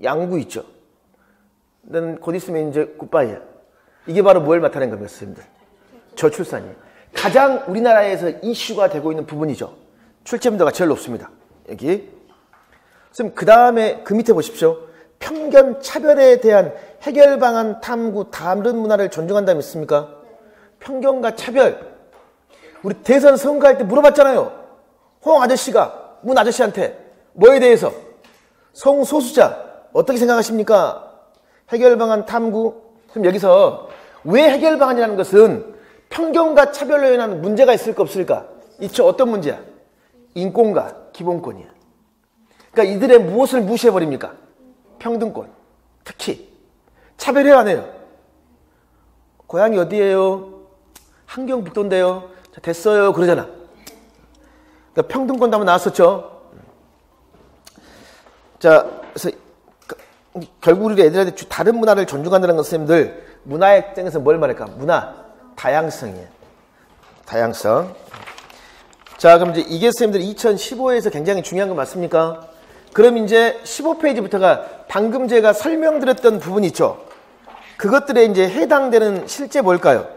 양구 있죠. 넌 곧 있으면 이제 굿바이야. 이게 바로 뭘 나타낸 겁니까, 선생님들? 저출산이에요. 가장 우리나라에서 이슈가 되고 있는 부분이죠. 출제문제가 제일 높습니다. 여기. 선생님, 그 다음에 그 밑에 보십시오. 편견, 차별에 대한 해결 방안 탐구, 다른 문화를 존중한다면 있습니까? 편견과 차별. 우리 대선 선거할 때 물어봤잖아요. 홍 아저씨가 문 아저씨한테 뭐에 대해서? 성소수자 어떻게 생각하십니까? 해결 방안 탐구. 그럼 여기서 왜 해결 방안이라는 것은 편견과 차별로 인한 문제가 있을까 없을까? 있죠. 어떤 문제야? 인권과 기본권이야. 그러니까 이들의 무엇을 무시해버립니까? 평등권. 특히 차별해야 안 해요. 고향이 어디예요? 함경북도인데요. 자, 됐어요. 그러잖아. 그러니까 평등권도 한번 나왔었죠. 자, 그래서 결국 우리가 애들한테 다른 문화를 존중한다는 건 선생님들 문화의 입장에서 뭘 말할까? 문화 다양성이에요. 다양성. 자, 그럼 이제 이게 선생님들 2015에서 굉장히 중요한 거 맞습니까? 그럼 이제 15페이지부터가 방금 제가 설명드렸던 부분이 있죠. 그것들에 이제 해당되는 실제 뭘까요?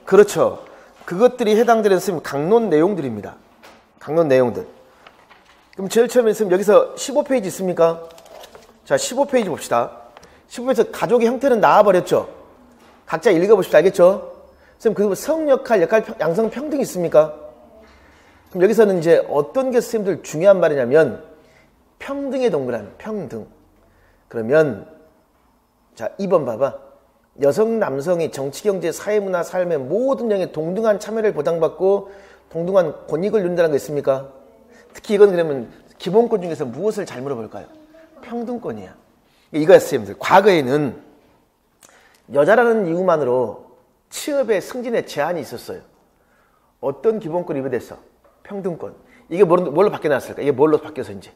그렇죠. 그것들이 해당되는 선생님 강론 내용들입니다. 강론 내용들. 그럼 제일 처음에 있으면 여기서 15페이지 있습니까? 자, 15페이지 봅시다. 15페이지에서 가족의 형태는 나와버렸죠? 각자 읽어봅시다. 알겠죠? 선생님, 그 성역할, 역할, 양성 평등이 있습니까? 그럼 여기서는 이제 어떤 게 선생님들 중요한 말이냐면 평등의 동그라미, 평등. 그러면 자, 2번 봐봐. 여성, 남성이 정치, 경제, 사회, 문화, 삶의 모든 영역에 동등한 참여를 보장받고 동등한 권익을 누린다는 거 있습니까? 특히 이건 그러면 기본권 중에서 무엇을 잘 물어볼까요? 평등권이야. 이거였어요, 선생님들. 과거에는 여자라는 이유만으로 취업의 승진에 제한이 있었어요. 어떤 기본권이 위배됐어? 평등권. 이게 뭘로 바뀌어놨을까? 이게 뭘로 바뀌어서 이제?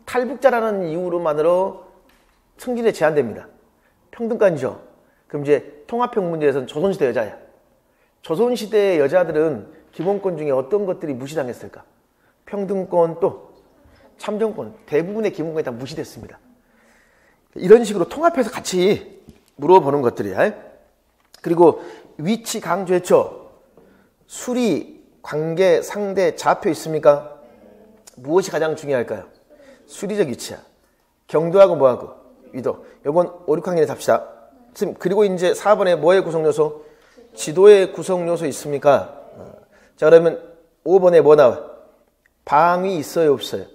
탈북자라는 이유로만으로 승진에 제한됩니다. 평등권이죠. 그럼 이제 통합형 문제에서는 조선시대 여자야. 조선시대의 여자들은 기본권 중에 어떤 것들이 무시당했을까? 평등권 또 참정권. 대부분의 기본권이 다 무시됐습니다. 이런 식으로 통합해서 같이 물어보는 것들이야. 그리고 위치 강조했죠. 수리, 관계, 상대, 좌표 있습니까? 무엇이 가장 중요할까요? 수리적 위치야. 경도하고 뭐하고? 위도. 요건 5, 6학년에 답시다. 그리고 이제 4번에 뭐의 구성요소? 지도의 구성요소 있습니까? 자, 그러면 5번에 뭐 나와? 방위 있어요, 없어요?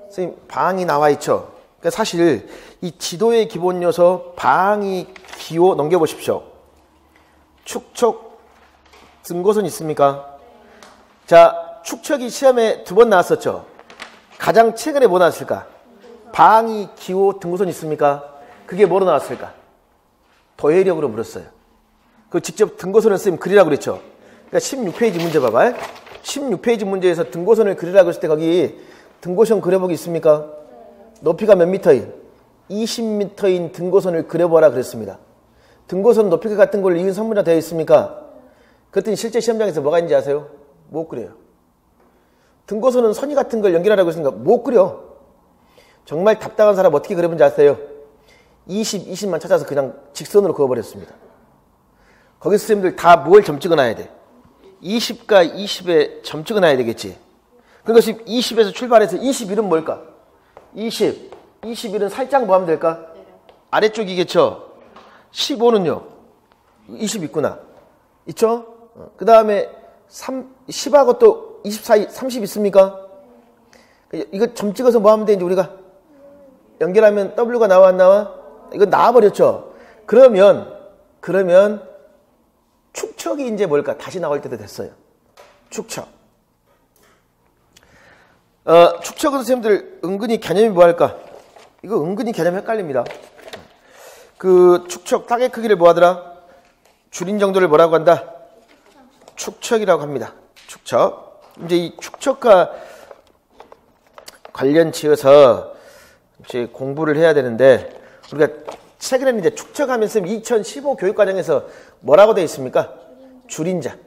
선생님, 방위 나와 있죠? 그러니까 사실 이 지도의 기본 요소, 방위, 기호 넘겨보십시오. 축척, 등고선 있습니까? 자, 축척이 시험에 2번 나왔었죠? 가장 최근에 뭐 나왔을까? 방위, 기호, 등고선 있습니까? 그게 뭐로 나왔을까? 도해력으로 물었어요. 그 직접 등고선을 쓰면 그리라고 그랬죠? 그러니까 16페이지 문제 봐봐. 16페이지 문제에서 등고선을 그리라고 했을 때 거기 등고선 그려보기 있습니까? 높이가 몇 미터인? 20m인 등고선을 그려보라 그랬습니다. 등고선 높이가 같은 걸 이은 선문이라 되어 있습니까? 그랬더니 실제 시험장에서 뭐가 있는지 아세요? 못 그려요. 등고선은 선이 같은 걸 연결하라고 했으니까 못 그려. 정말 답답한 사람 어떻게 그려본지 아세요? 20만 찾아서 그냥 직선으로 그어버렸습니다. 거기 선생님들 다 뭘 점 찍어놔야 돼? 20과 20에 점 찍어놔야 되겠지. 그러니까 20에서 출발해서 21은 뭘까? 21은 살짝 뭐 하면 될까? 아래쪽이겠죠? 15는요? 20 있구나. 있죠? 그 다음에 10하고 또 20 사이 30 있습니까? 이거 점 찍어서 뭐 하면 되는지 우리가 연결하면 W가 나와 안 나와? 이거 나와버렸죠? 그러면 축척이 이제 뭘까? 다시 나올 때도 됐어요. 축척. 축척은 선생님들 은근히 개념이 뭐 할까? 이거 은근히 개념 헷갈립니다. 그 축척 땅의 크기를 뭐 하더라? 줄인 정도를 뭐라고 한다? 축척이라고 합니다. 축척. 이제 이 축척과 관련 지어서 이제 공부를 해야 되는데 우리가 최근에는 이제 축척하면서 2015 교육과정에서 뭐라고 되어 있습니까? 줄임자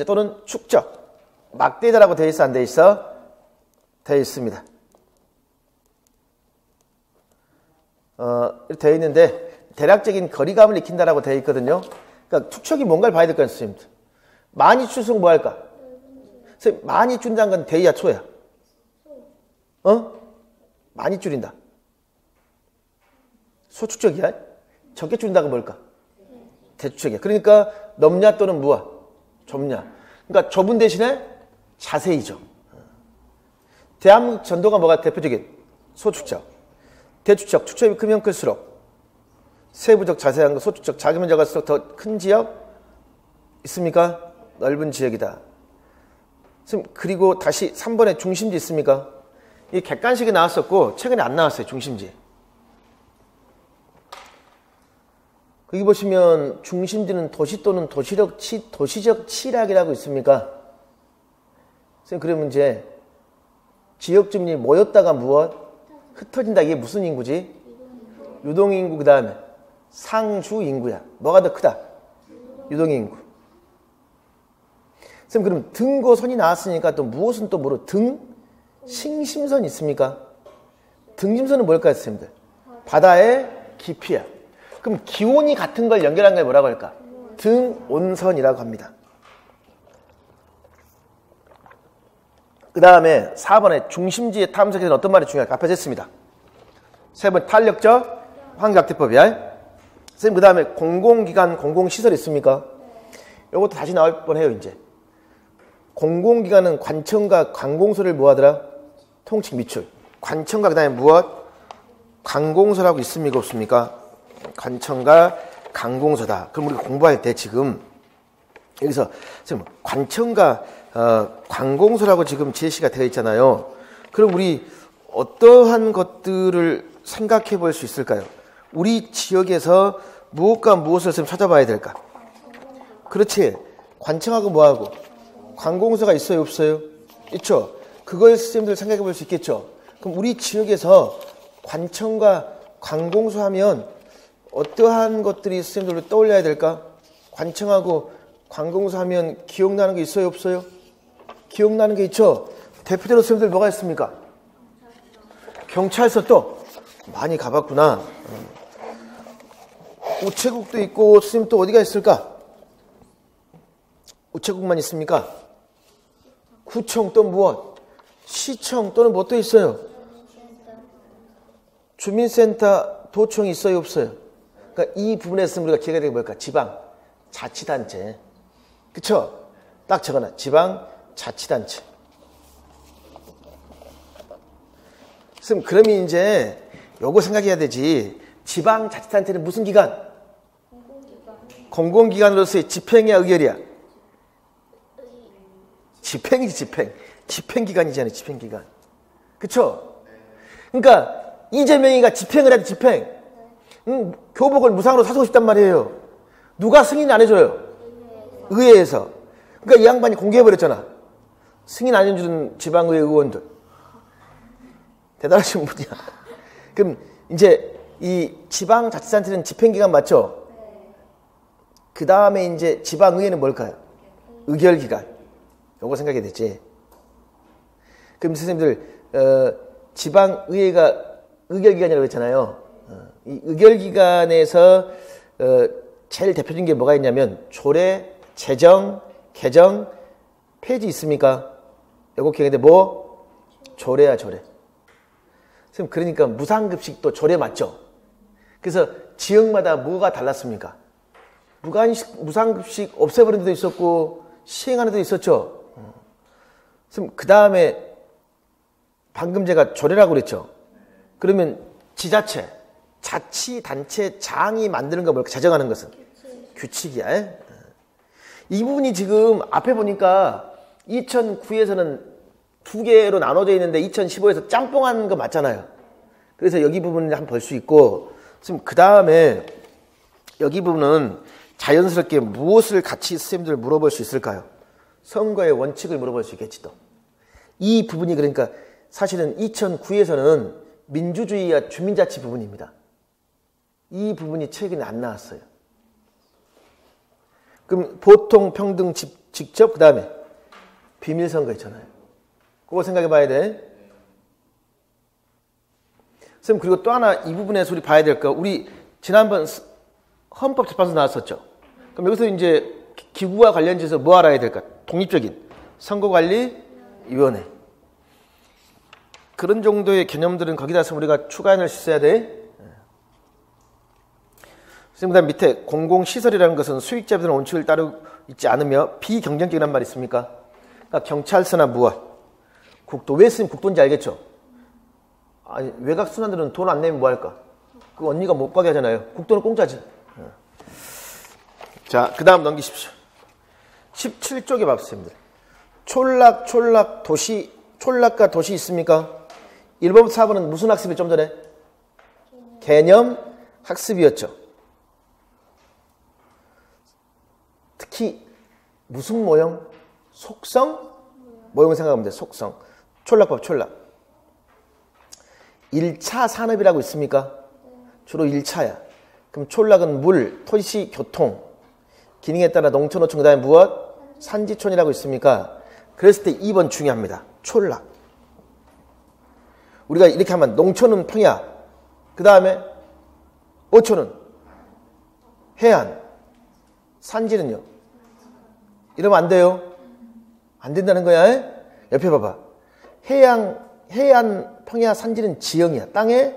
또는 축적. 막대자라고 되어 있어 안 되어 있어? 되어 있습니다. 되어 있는데 대략적인 거리감을 익힌다라고 되어 있거든요. 그러니까 축척이 뭔가를 봐야 될 거 아니에요. 많이 줄수록 뭐 할까? 선생님, 많이 준다는 건 대야 초야? 많이 줄인다. 소축척이야? 적게 줄인다가 뭘까? 대축척이야. 그러니까 넓냐 또는 무야? 좁냐. 그러니까 좁은 대신에 자세히죠. 대한민국 전도가 뭐가 대표적인? 소축척. 대축척. 축척이 크면 클수록 세부적 자세한 거 소축척. 작으면 작을수록 더 큰 지역 있습니까? 넓은 지역이다. 그리고 다시 3번에 중심지 있습니까? 이 객관식이 나왔었고 최근에 안 나왔어요. 중심지. 거기 보시면 중심지는 도시 또는 도시적 치락이라고 있습니까? 선생님, 그러면 이제 지역 주민이 모였다가 무엇? 흩어진다. 이게 무슨 인구지? 유동인구. 그 다음에 상주인구야. 뭐가 더 크다? 유동인구. 선생님, 그럼 등고선이 나왔으니까 또 무엇은 또 뭐로? 승심선 있습니까? 등심선은 뭘까요, 선생님들? 바다의 깊이야. 그럼 기온이 같은 걸 연결한 걸 뭐라고 할까? 등온선이라고 합니다. 그 다음에 4번에 중심지의 탐색에서는 어떤 말이 중요할까? 앞에서 했습니다. 3번 탄력적 환경학대법이야. 선생님, 그 다음에 공공기관, 공공시설 있습니까? 이것도 다시 나올 뻔해요, 이제. 공공기관은 관청과 관공서를 뭐하더라? 통칭 미출. 관청과 그 다음에 무엇? 관공서라고 있습니까? 없습니까? 관청과 관공서다. 그럼 우리가 공부할 때 지금 여기서 지금 관청과 관공서라고 지금 제시가 되어 있잖아요. 그럼 우리 어떠한 것들을 생각해 볼 수 있을까요? 우리 지역에서 무엇과 무엇을 좀 찾아봐야 될까? 그렇지. 관청하고 뭐하고? 관공서가 있어요, 없어요? 있죠. 그걸 선생님들 생각해 볼 수 있겠죠. 그럼 우리 지역에서 관청과 관공서 하면 어떠한 것들이 선생님들로 떠올려야 될까? 관청하고 관공서 하면 기억나는 게 있어요, 없어요? 기억나는 게 있죠. 대표적으로 선생님들 뭐가 있습니까? 경찰서 또 많이 가봤구나. 우체국도 있고 선생님 또 어디가 있을까? 우체국만 있습니까? 구청 또 무엇? 시청 또는 뭐 또 있어요? 주민센터, 도청이 있어요, 없어요? 그러니까 이 부분에서 우리가 기억해야 되는 게 뭘까? 지방 자치단체. 그쵸? 딱 적어놔. 지방 자치단체. 그러면 이제 요거 생각해야 되지. 지방 자치단체는 무슨 기관? 공공기관으로서의 집행이야, 의결이야? 집행이지, 집행. 집행기관이잖아요, 집행기관. 그쵸? 그러니까 이재명이가 집행을 해도 집행. 교복을 무상으로 사주고 싶단 말이에요. 누가 승인 안 해줘요? 의회에서. 그러니까 이 양반이 공개해버렸잖아. 승인 안 해주는 지방의회 의원들. 대단하신 분이야. 그럼 이제 이 지방자치단체는 집행기관 맞죠? 그 다음에 이제 지방의회는 뭘까요? 의결기관. 요거 생각해야 되지. 그럼 선생님들 지방의회가 의결기관이라고 했잖아요. 이 의결기관에서 제일 대표적인 게 뭐가 있냐면 조례, 제정, 개정, 폐지 있습니까? 요거 기억인데 뭐? 조례야, 조례. 선생님, 그러니까 무상급식도 조례 맞죠? 그래서 지역마다 뭐가 달랐습니까? 무상급식 없애버린 데도 있었고 시행하는 데도 있었죠. 선생님, 그 다음에 방금 제가 조례라고 그랬죠. 그러면 지자체, 자치단체장이 만드는 거 뭘까? 제정하는 것은? 규칙이야. 에? 이 부분이 지금 앞에 보니까 2009에서는 두 개로 나눠져 있는데 2015에서 짬뽕한 거 맞잖아요. 그래서 여기 부분을 한번 볼 수 있고, 그 다음에 여기 부분은 자연스럽게 무엇을 같이 선생님들 물어볼 수 있을까요? 선거의 원칙을 물어볼 수 있겠지 또. 이 부분이 그러니까 사실은 2009에서는 민주주의와 주민자치 부분입니다. 이 부분이 최근에 안 나왔어요. 그럼 보통, 평등, 직접, 그 다음에 비밀선거 있잖아요. 그거 생각해 봐야 돼. 선생님, 그리고 또 하나 이 부분에서 우리 봐야 될 거, 우리 지난번 헌법재판소 나왔었죠. 그럼 여기서 이제 기구와 관련해서 뭐 알아야 될까? 독립적인 선거관리위원회. 그런 정도의 개념들은 거기다서 우리가 추가해낼 수 있어야 돼. 선생님, 그다음 밑에 공공시설이라는 것은 수익자들은 원칙을 따르고 있지 않으며 비경쟁적이란 말이 있습니까? 그러니까 경찰서나 무엇, 국도. 왜 쓰면 국도인지 알겠죠? 아니, 외곽 순환들은 돈 안 내면 뭐 할까? 그 언니가 못 가게 하잖아요. 국도는 공짜지. 자, 그 다음 넘기십시오. 17쪽에 봤습니다. 촌락, 도시, 촌락과 도시 있습니까? 1번부터 4번은 무슨 학습이 좀 전에? 개념 학습이었죠. 특히 무슨 모형? 속성? 모형을 생각하면 돼. 속성. 촌락법, 촌락. 1차 산업이라고 있습니까? 주로 1차야. 그럼 촌락은 물, 토시, 교통. 기능에 따라 농촌어촌, 그 다음에 무엇? 산지촌이라고 있습니까? 그랬을 때 2번 중요합니다. 촌락. 우리가 이렇게 하면 농촌은 평야, 그 다음에 어촌은 해안, 산지는요? 이러면 안 돼요. 안 된다는 거야. 옆에 봐봐. 해안, 평야, 산지는 지형이야. 땅의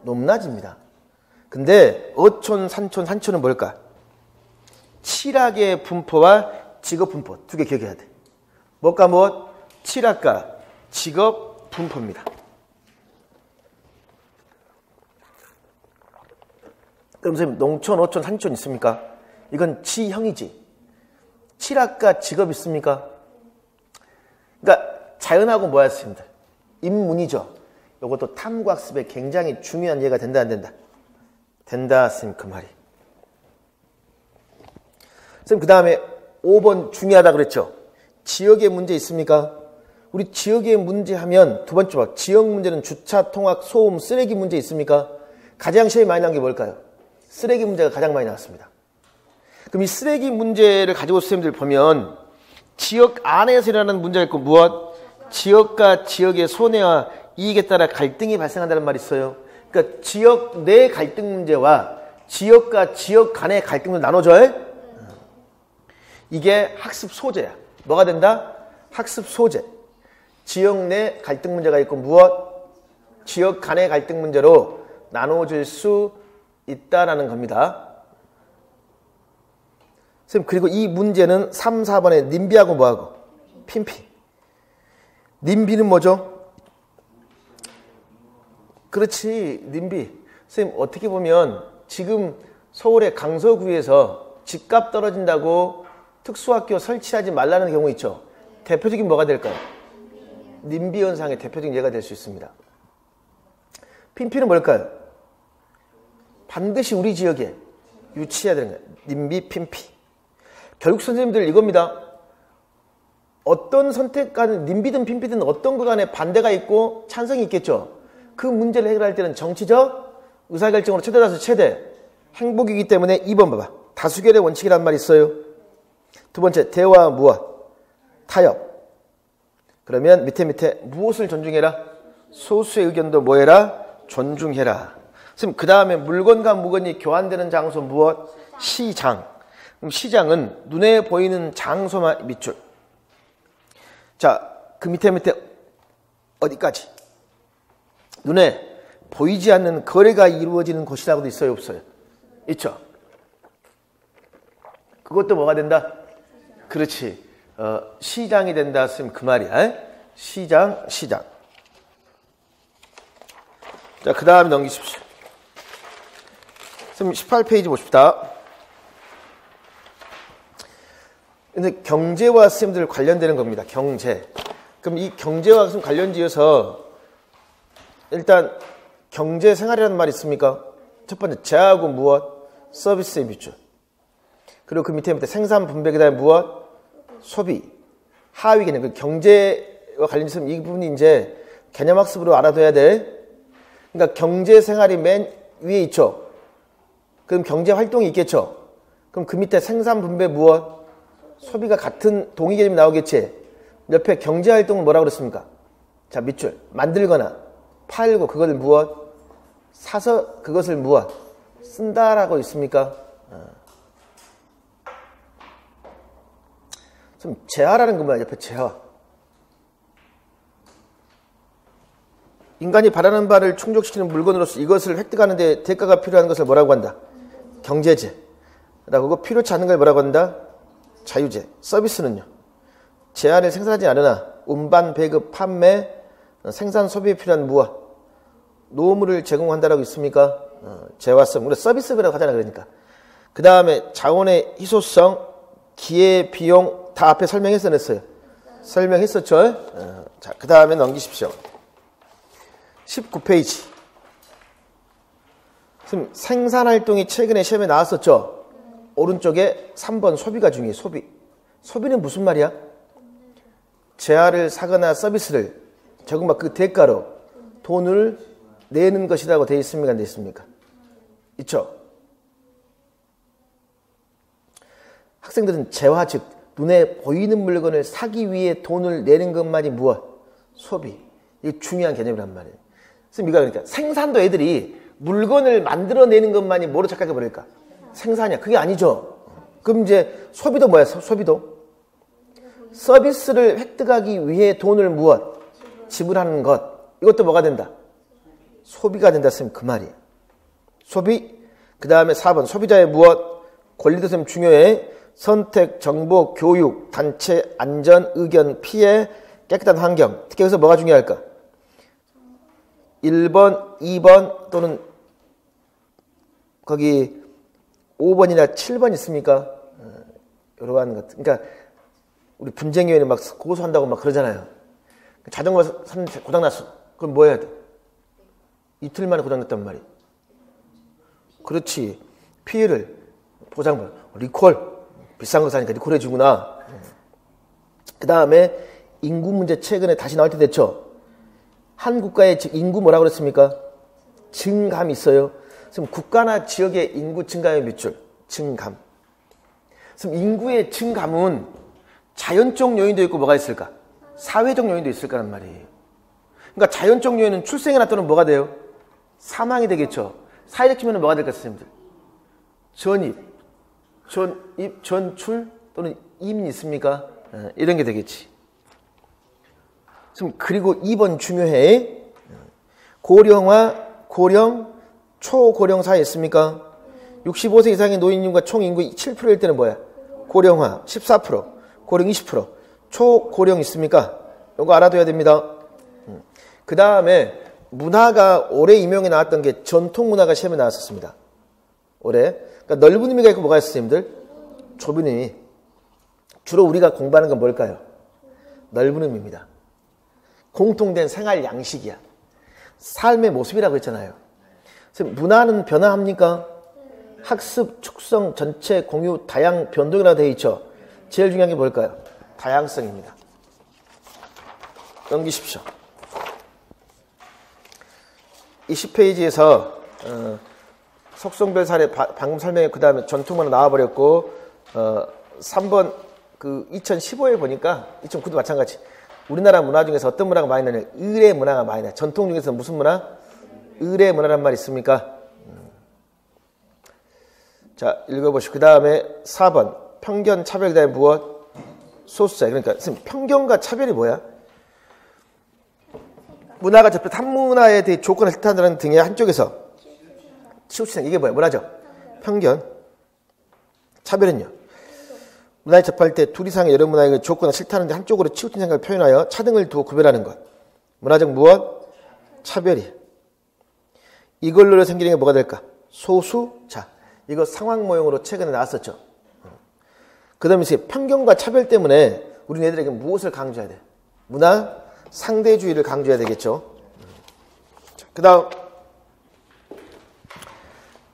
높낮이입니다. 근데 어촌, 산촌, 산촌은 뭘까? 칠학의 분포와 직업 분포 두 개 기억해야 돼. 뭐가 뭐? 칠학과 직업 분포입니다. 그럼 선생님 농촌, 어촌, 산촌 있습니까? 이건 지형이지. 칠학과 직업 있습니까? 그러니까 자연하고 뭐야 했습니다. 인문이죠. 이것도 탐구학습에 굉장히 중요한 예가 된다 안 된다? 된다 선생님 그 말이. 선생님 그 다음에 5번 중요하다 그랬죠. 지역의 문제 있습니까? 우리 지역의 문제 하면 두 번째 봐. 지역 문제는 주차, 통학, 소음, 쓰레기 문제 있습니까? 가장 시험에 많이 나온 게 뭘까요? 쓰레기 문제가 가장 많이 나왔습니다. 그럼 이 쓰레기 문제를 가지고 선생님들 보면 지역 안에서 일어나는 문제가 있고 무엇? 지역과 지역의 손해와 이익에 따라 갈등이 발생한다는 말이 있어요. 그러니까 지역 내 갈등 문제와 지역과 지역 간의 갈등을 나눠줘야 이게 학습 소재야. 뭐가 된다? 학습 소재. 지역 내 갈등 문제가 있고 무엇? 지역 간의 갈등 문제로 나눠질 수 있다라는 겁니다. 선생님 그리고 이 문제는 3, 4번에 님비하고 뭐하고? 핀피. 님비는 뭐죠? 그렇지, 님비. 선생님 어떻게 보면 지금 서울의 강서구에서 집값 떨어진다고 특수학교 설치하지 말라는 경우 있죠. 대표적인 뭐가 될까요? 님비 현상의 대표적인 예가 될 수 있습니다. 핀피는 뭘까요? 반드시 우리 지역에 유치해야 되는 거예요. 님비, 핀피. 결국 선생님들 이겁니다. 어떤 선택과는 님비든 핀피든 어떤 것 간에 반대가 있고 찬성이 있겠죠. 그 문제를 해결할 때는 정치적 의사결정으로 최대 다수 최대 행복이기 때문에 2번 봐봐. 다수결의 원칙이란 말이 있어요. 두 번째 대화 무엇? 타협. 그러면 밑에 무엇을 존중해라? 소수의 의견도 뭐해라? 존중해라. 선생님 그 다음에 물건과 물건이 교환되는 장소 무엇? 시장. 그럼 시장은 눈에 보이는 장소만 밑줄. 자, 그 밑에 어디까지? 눈에 보이지 않는 거래가 이루어지는 곳이라고도 있어요, 없어요? 있죠. 그것도 뭐가 된다? 그렇지. 시장이 된다 했으면 그 말이야. 시장. 자, 그 다음에 넘기십시오. 선생님 18페이지 보십시다. 근데 경제와 선생님들 관련되는 겁니다. 경제. 그럼 이 경제와 관련지어서 일단 경제 생활이라는 말이 있습니까? 첫 번째 재하고 무엇? 서비스의 밑줄. 그리고 그 밑에 생산 분배 그다음에 무엇? 소비. 하위 개념. 그 경제와 관련해서 이 부분이 이제 개념학습으로 알아둬야 돼. 그러니까 경제 생활이 맨 위에 있죠. 그럼 경제 활동이 있겠죠. 그럼 그 밑에 생산 분배 무엇? 소비가 같은 동의 개념이 나오겠지. 옆에 경제 활동은 뭐라고 그랬습니까? 자, 밑줄. 만들거나 팔고 그것을 무엇? 사서 그것을 무엇? 쓴다라고 있습니까? 좀 재화라는 건 뭐야? 옆에 재화. 인간이 바라는 바를 충족시키는 물건으로서 이것을 획득하는 데 대가가 필요한 것을 뭐라고 한다? 경제재. 그리고 필요치 않은 걸 뭐라고 한다? 자유재. 서비스는요. 재화를 생산하지 않으나 운반, 배급, 판매, 생산, 소비에 필요한 무엇? 노무를 제공한다라고 있습니까? 재화성. 우리 서비스라고 하잖아 그러니까. 그 다음에 자원의 희소성, 기회, 비용 다 앞에 설명했어요. 설명했었죠. 자, 그 다음에 넘기십시오. 19페이지. 지금 생산활동이 최근에 시험에 나왔었죠. 오른쪽에 3번 소비가 중요해. 소비는 무슨 말이야? 재화를 사거나 서비스를 적응받 그 대가로 돈을 내는 것이라고 되어 있습니까? 안 되어 있습니까? 있죠. 학생들은 재화 즉 눈에 보이는 물건을 사기 위해 돈을 내는 것만이 무엇? 소비. 이게 중요한 개념이란 말이에요. 그래서 우리가 그러니까 생산도 애들이 물건을 만들어내는 것만이 뭐로 착각해 버릴까? 생산이야. 그게 아니죠. 그럼 이제 소비도 뭐야? 소비도 서비스를 획득하기 위해 돈을 무엇? 지불하는 것. 이것도 뭐가 된다? 소비가 된다 했으면 그 말이에요. 소비. 그 다음에 4번 소비자의 무엇? 권리도 좀 중요해. 선택, 정보, 교육, 단체, 안전, 의견, 피해, 깨끗한 환경. 특히 여기서 뭐가 중요할까? 1번, 2번 또는 거기 5번이나 7번 있습니까? 이러한 것. 그러니까 우리 분쟁위원회 막 고소한다고 막 그러잖아요. 자전거 샀는데 고장났어. 그럼 뭐 해야 돼? 이틀 만에 고장났단 말이에요. 그렇지. 피해를 보장받아. 리콜. 비싼 거 사니까 리콜 해주구나. 그 다음에 인구 문제 최근에 다시 나올 때 됐죠. 한 국가의 인구 뭐라고 그랬습니까? 증감이 있어요. 그럼 국가나 지역의 인구 증가의 밑줄. 증감. 그럼 인구의 증감은 자연적 요인도 있고 뭐가 있을까? 사회적 요인도 있을 거란 말이에요. 그러니까 자연적 요인은 출생에 나타나면 뭐가 돼요? 사망이 되겠죠. 사회적 측면은 뭐가 될까, 선생님들? 전출 또는 이민이 있습니까? 이런 게 되겠지. 그리고 2번 중요해. 고령화, 고령, 초고령 사회 있습니까? 65세 이상의 노인인구가 총 인구의 7%일 때는 뭐야? 고령화 14%, 고령 20%, 초고령 있습니까? 이거 알아둬야 됩니다. 그 다음에 문화가 올해 임용에 나왔던 게 전통 문화가 시험에 나왔었습니다. 올해. 그러니까 넓은 의미가 있고 뭐가 있어요, 선생님들? 좁은 의미. 주로 우리가 공부하는 건 뭘까요? 넓은 의미입니다. 공통된 생활 양식이야. 삶의 모습이라고 했잖아요. 그래서 문화는 변화합니까? 학습, 축성, 전체, 공유, 다양, 변동이라고 되어 있죠. 제일 중요한 게 뭘까요? 다양성입니다. 넘기십시오. 20페이지에서 속성별 사례 방금 설명해 그 다음에 전통문화 나와버렸고 3번 그 2015에 보니까 2009도 마찬가지. 우리나라 문화 중에서 어떤 문화가 많이 나냐? 의례 문화가 많이 나. 전통 중에서 무슨 문화? 의례 문화란 말 있습니까? 자, 읽어보시고 그 다음에 4번 편견, 차별, 그 다음에 무엇? 소수자. 그러니까 선생님, 편견과 차별이 뭐야? 문화가 접해 한 문화에 대해 조건을 싫다는 등의 한쪽에서 치우치는 이게 뭐라죠? 편견. 차별은요? 문화에 접할 때 둘 이상의 여러 문화의 조건을 싫다는데 한쪽으로 치우친 생각을 표현하여 차등을 두어 구별하는 것. 문화적 무엇? 차별이. 이걸로 생기는 게 뭐가 될까? 소수자. 이거 상황 모형으로 최근에 나왔었죠. 그 다음에 이제 편견과 차별 때문에 우리 애들에게 무엇을 강조해야 돼? 문화 상대주의를 강조해야 되겠죠. 그 다음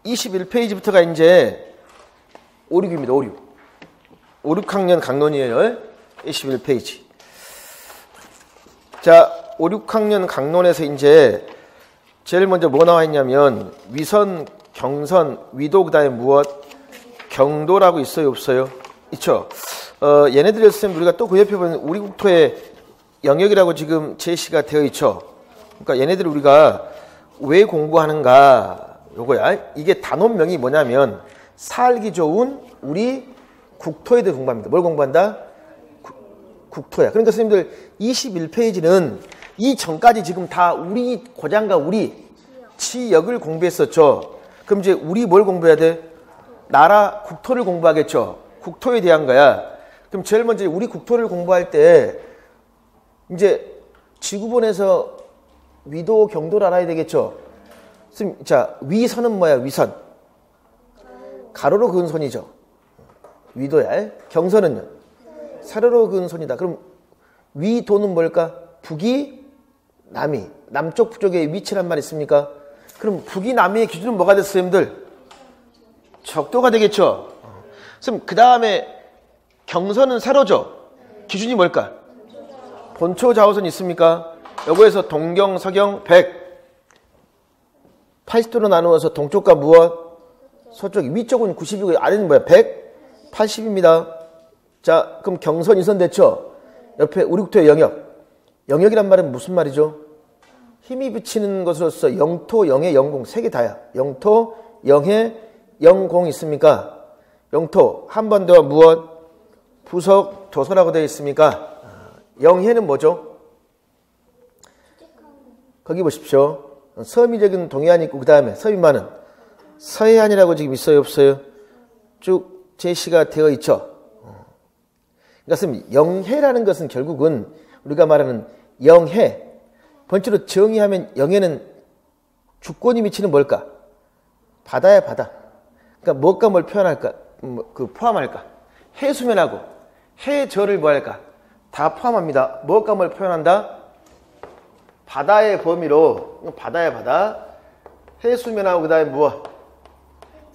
21페이지부터가 이제 5, 6입니다. 5, 6학년 강론이에요. 21페이지. 자, 5, 6학년 강론에서 이제 제일 먼저 뭐 나와 있냐면 위선, 경선, 위도, 그 다음에 무엇? 경도라고 있어요, 없어요? 있죠. 얘네들을 선생님 우리가 또 그 옆에 보면 우리 국토의 영역이라고 지금 제시가 되어 있죠. 그러니까 얘네들을 우리가 왜 공부하는가? 요거야. 이게 단원명이 뭐냐면 살기 좋은 우리 국토에 대해 공부합니다. 뭘 공부한다? 국토야. 그러니까 선생님들 21페이지는 이 전까지 지금 다 우리 고장과 우리 지역을 공부했었죠. 그럼 이제 우리 뭘 공부해야 돼? 나라 국토를 공부하겠죠. 국토에 대한 거야. 그럼 제일 먼저 우리 국토를 공부할 때 이제 지구본에서 위도, 경도를 알아야 되겠죠. 자, 위선은 뭐야? 위선. 가로로 그은 선이죠. 위도야. 경선은요? 세로로 그은 선이다. 그럼 위도는 뭘까? 북이, 남이. 남쪽, 북쪽의 위치란 말 있습니까? 그럼 북이, 남이의 기준은 뭐가 됐어요, 여러분들? 적도가 되겠죠. 그럼 그 다음에 경선은 세로죠. 기준이 뭘까? 본초 좌우선 있습니까? 여기에서 동경, 서경, 180도로 나누어서 동쪽과 무엇? 서쪽. 위쪽은 90이고 아래는 뭐야? 180입니다. 자, 그럼 경선 이선 됐죠? 옆에 우리 국토의 영역. 영역이란 말은 무슨 말이죠? 힘이 붙이는 것으로서 영토, 영해, 영공 세 개 다야. 영토, 영해, 영공 있습니까? 영토 한 번 더 무엇? 부속 도서라고 되어 있습니까? 영해는 뭐죠? 거기 보십시오. 서미적인 동해안이 있고 그 다음에 섬이 많은 서해안이라고 지금 있어요, 없어요? 쭉 제시가 되어 있죠. 그러니까 영해라는 것은 결국은 우리가 말하는 영해, 번째로 정의하면 영해는 주권이 미치는 뭘까? 바다야 바다. 그러니까 무엇과 뭘 표현할까? 포함할까? 해수면하고 해저를 뭐할까? 다 포함합니다. 무엇과 뭘 표현한다? 바다의 범위로, 바다야 바다. 해수면하고 그 다음에 무엇?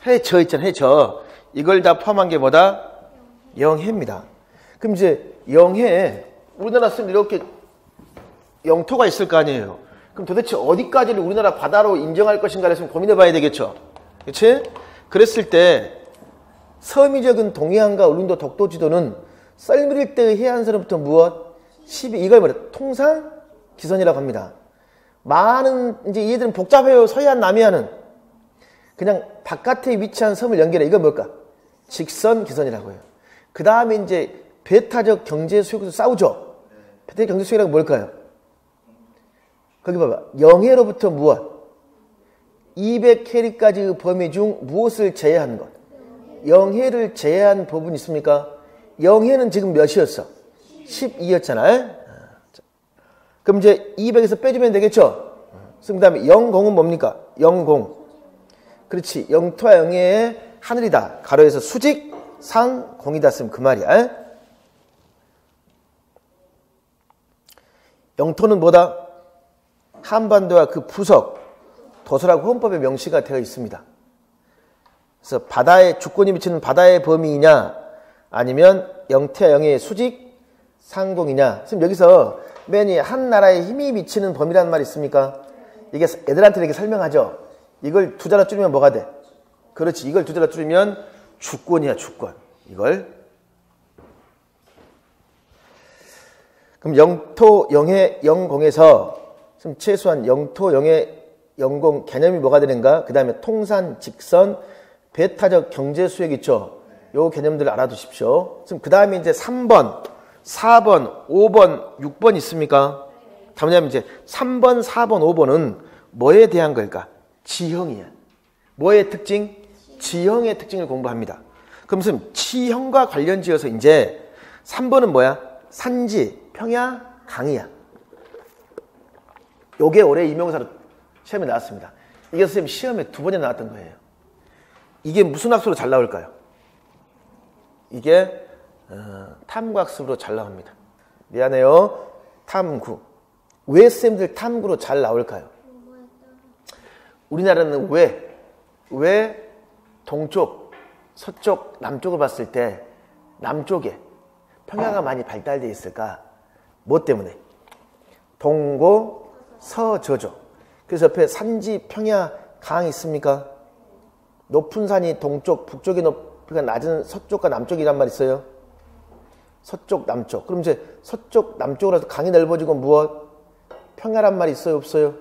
해저 있잖아, 해저. 이걸 다 포함한 게 뭐다? 영해입니다. 그럼 이제 영해에 우리나라 쓰면 이렇게 영토가 있을 거 아니에요. 그럼 도대체 어디까지를 우리나라 바다로 인정할 것인가를 좀 고민해 봐야 되겠죠. 그렇지? 그랬을 때 서미적인 동해안과 울릉도 독도지도는 썰미릴 때의 해안선부터 무엇? 이걸 뭐래? 통상 기선이라고 합니다. 많은 이제 얘들은 복잡해요. 서해안 남해안은 그냥 바깥에 위치한 섬을 연결해. 이건 뭘까? 직선 기선이라고 해요. 그 다음에 이제 배타적 경제 수역에서 싸우죠. 배타적 경제 수역이라고 뭘까요? 거기 봐봐. 영해로부터 무엇? 200캐리까지의 범위 중 무엇을 제외하는 것? 영해를 제외한 부분이 있습니까? 영해는 지금 몇이었어? 12였잖아요. 그럼 이제 200에서 빼주면 되겠죠? 그 다음에 영공은 뭡니까? 영공. 그렇지. 영토와 영해의 하늘이다. 가로에서 수직, 상, 공이다 쓰면 그 말이야. 영토는 뭐다? 한반도와 그 부속, 도서라고 헌법에 명시가 되어 있습니다. 그래서 바다의 주권이 미치는 바다의 범위이냐 아니면 영태와 영해의 수직, 상공이냐. 지금 여기서 맨 한 나라의 힘이 미치는 범위라는 말이 있습니까? 이게 애들한테 이렇게 설명하죠. 이걸 두 자로 줄이면 뭐가 돼? 그렇지. 이걸 두 자로 줄이면 주권이야, 주권. 이걸. 그럼 영토, 영해, 영공에서 지금 최소한 영토, 영해, 영공 개념이 뭐가 되는가? 그 다음에 통산, 직선, 배타적 경제 수역 있죠? 요 개념들을 알아두십시오. 지금 그 다음에 이제 3번, 4번, 5번, 6번 있습니까? 다 뭐냐면 이제 3번, 4번, 5번은 뭐에 대한 걸까? 지형이야. 뭐의 특징? 지형의 특징을 공부합니다. 그럼 무슨 지형과 관련 지어서 이제 3번은 뭐야? 산지, 평야, 강이야. 요게 올해 임용사로 시험에 나왔습니다. 이게 선생님 시험에 2번이나 나왔던 거예요. 이게 무슨 학수로 잘 나올까요? 이게 탐구학습으로 잘 나옵니다. 미안해요. 탐구. 왜 쌤들 탐구로 잘 나올까요? 우리나라는 왜 동쪽, 서쪽, 남쪽을 봤을 때 남쪽에 평야가 많이 발달되어 있을까? 뭐 때문에? 동고, 서저죠. 그래서 옆에 산지, 평야, 강 있습니까? 높은 산이 동쪽, 북쪽이 높이가 낮은 서쪽과 남쪽이란 말 있어요. 서쪽, 남쪽. 그럼 이제 서쪽, 남쪽으로 해서 강이 넓어지고 무엇? 평야란 말이 있어요, 없어요?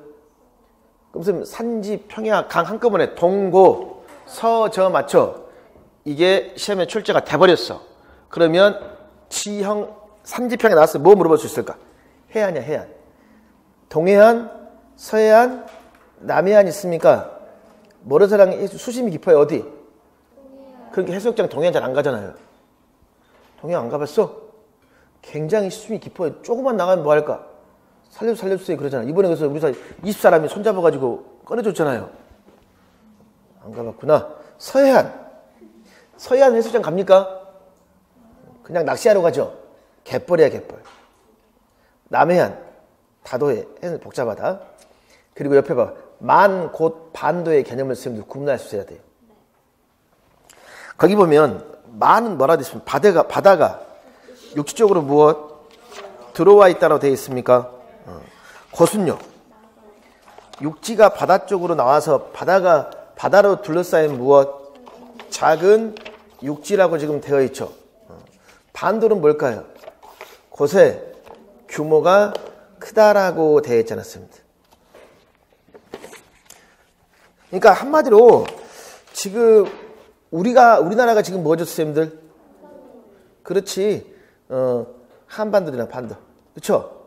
그럼 산지, 평야, 강 한꺼번에 동고, 서저 맞죠? 이게 시험에 출제가 돼버렸어. 그러면 지형, 산지, 평야 나왔어요. 뭐 물어볼 수 있을까? 해안이야, 해안. 동해안, 서해안, 남해안 있습니까? 모래사랑 수심이 깊어요. 어디? 그러니까 해수욕장 동해안 잘 안 가잖아요. 동해안 안 가봤어? 굉장히 수심이 깊어요. 조금만 나가면 뭐 할까? 살려주세요 그러잖아요. 이번에 그래서 우리 20사람이 손잡아가지고 꺼내줬잖아요. 안 가봤구나. 서해안 해수욕장 갑니까? 그냥 낚시하러 가죠. 갯벌이야, 갯벌. 남해안, 다도해, 해는 복잡하다. 그리고 옆에 봐. 만, 곧, 반도의 개념을 쓰면 구분할 수 있어야 돼요. 거기 보면 만은 뭐라 되어 있습니까? 바다가 육지적으로 무엇? 들어와 있다고 되어 있습니까? 고순요. 육지가 바다 쪽으로 나와서 바다로 둘러싸인 무엇? 작은 육지라고 지금 되어 있죠. 반도는 뭘까요? 곳에 규모가 크다라고 되어 있지 않았습니다. 그러니까 한마디로 지금 우리나라가 지금 뭐죠, 선생님들? 그렇지. 한반도나 반도. 그렇죠?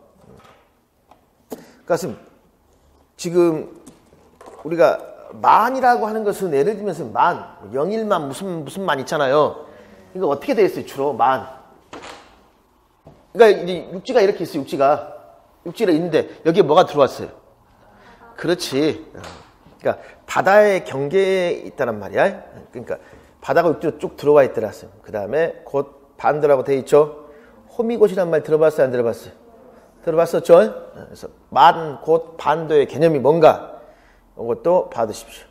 그러니까 지금 우리가 만이라고 하는 것은 예를 들면서 만, 영일만 무슨 만 있잖아요. 이거 어떻게 되어 있어요? 주로 만. 그러니까 이제 육지가 이렇게 있어요. 육지가 있는데 여기에 뭐가 들어왔어요? 그렇지. 그러니까 바다의 경계에 있다란 말이야. 그러니까 바다가 육지로 쭉 들어와 있더라. 그 다음에 곧 반도라고 되어 있죠. 호미곶이란 말 들어봤어요? 안 들어봤어요? 들어봤었죠? 그래서 만, 곧, 반도의 개념이 뭔가 이것도 받으십시오.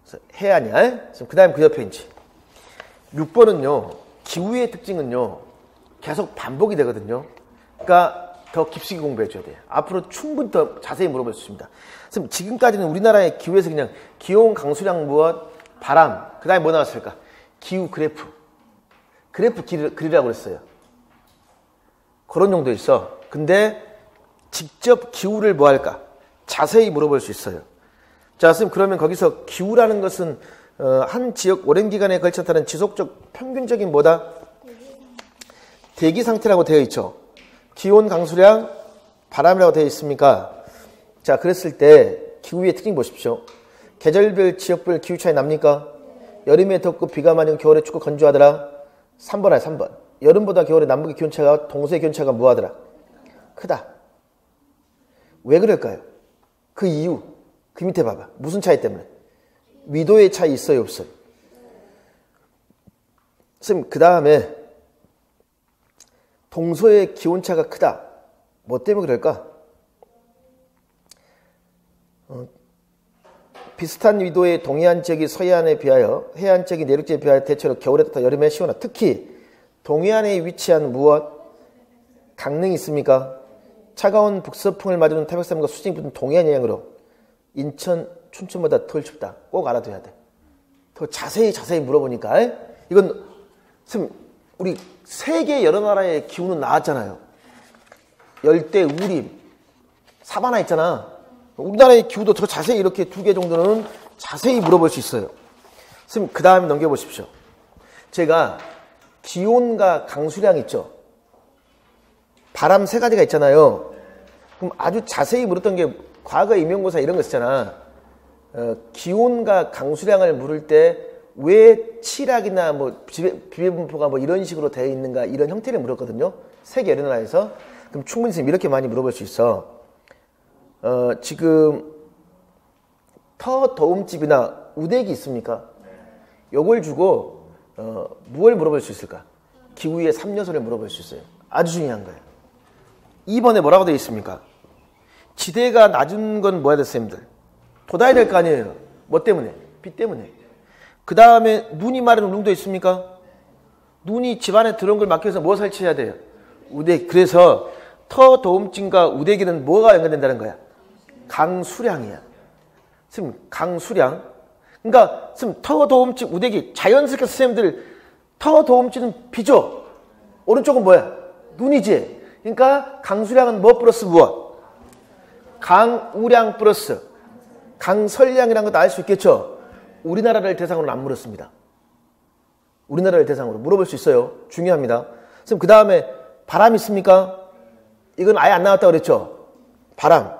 그래서 해안이야. 그 다음에 그 옆에 있지. 6번은요. 기후의 특징은요. 계속 반복이 되거든요. 그러니까 더 깊숙이 공부해 줘야 돼요. 앞으로 충분히 더 자세히 물어볼 수 있습니다. 그래서 지금까지는 우리나라의 기후에서 그냥 기온, 강수량 무엇, 바람, 그 다음에 뭐 나왔을까? 기후 그래프 그리라고 그랬어요. 그런 정도 있어. 근데 직접 기후를 뭐 할까? 자세히 물어볼 수 있어요. 자, 선생님 그러면 거기서 기후라는 것은 한 지역 오랜 기간에 걸쳐 나타나는 지속적 평균적인 뭐다? 대기 상태라고 되어 있죠. 기온, 강수량, 바람이라고 되어 있습니까? 자, 그랬을 때 기후의 특징 보십시오. 계절별, 지역별 기후 차이 납니까? 여름에 덥고 비가 많이 오고 겨울에 춥고 건조하더라. 3번이야, 3번. 여름보다 겨울에 남북의 기온차가, 동서의 기온차가 뭐하더라? 크다. 왜 그럴까요? 그 이유, 그 밑에 봐봐. 무슨 차이 때문에? 위도의 차이 있어요, 없어요? 선생님, 그 다음에 동서의 기온차가 크다. 뭐 때문에 그럴까? 비슷한 위도의 동해안 지역이 서해안에 비하여 해안 지역이 내륙 지역에 비하여 대체로 겨울에 따라 여름에 시원하다. 특히 동해안에 위치한 무엇? 강릉이 있습니까? 차가운 북서풍을 맞으는 태백산과 수증이 붙은 동해안 영향으로 인천, 춘천보다 덜 춥다. 꼭 알아둬야 돼. 더 자세히 물어보니까 이건 우리 세계 여러 나라의 기후는 나왔잖아요. 열대, 우림, 사바나 있잖아. 우리나라의 기후도 더 자세히 이렇게 2개 정도는 자세히 물어볼 수 있어요. 선생님 그 다음에 넘겨보십시오. 제가 기온과 강수량 있죠. 바람 3가지가 있잖아요. 그럼 아주 자세히 물었던 게 과거 임용고사 이런 거 있잖아. 기온과 강수량을 물을 때 왜 칠학이나 뭐 비례분포가 뭐 이런 식으로 되어 있는가 이런 형태를 물었거든요. 세계 여러 나라에서. 그럼 충분히 선생님 이렇게 많이 물어볼 수 있어. 지금 터 더움집이나 우대기 있습니까? 요걸 주고 무엇을 물어볼 수 있을까? 기후의 3요소를 물어볼 수 있어요. 아주 중요한 거예요. 2번에 뭐라고 되어 있습니까? 지대가 낮은 건 뭐야 돼, 쌤들? 돋아야 될 거 아니에요. 뭐 때문에? 비 때문에. 그 다음에 눈이 마른 울릉도 있습니까? 눈이 집안에 들어온 걸 막기 위해서 뭐 설치해야 돼요? 우대기. 그래서 터 더움증과 우대기는 뭐가 연관된다는 거야? 강수량이야. 선생님, 강수량. 그러니까 선생님, 터 더움증, 우대기. 자연스럽게 선생님들 터 더움증은 비죠? 오른쪽은 뭐야? 눈이지. 그러니까 강수량은 뭐 플러스 무엇? 강우량 플러스 강설량이라는 것도 알 수 있겠죠? 우리나라를 대상으로는 안 물었습니다. 우리나라를 대상으로 물어볼 수 있어요. 중요합니다. 선생님 그 다음에 바람 있습니까? 이건 아예 안 나왔다고 그랬죠? 바람.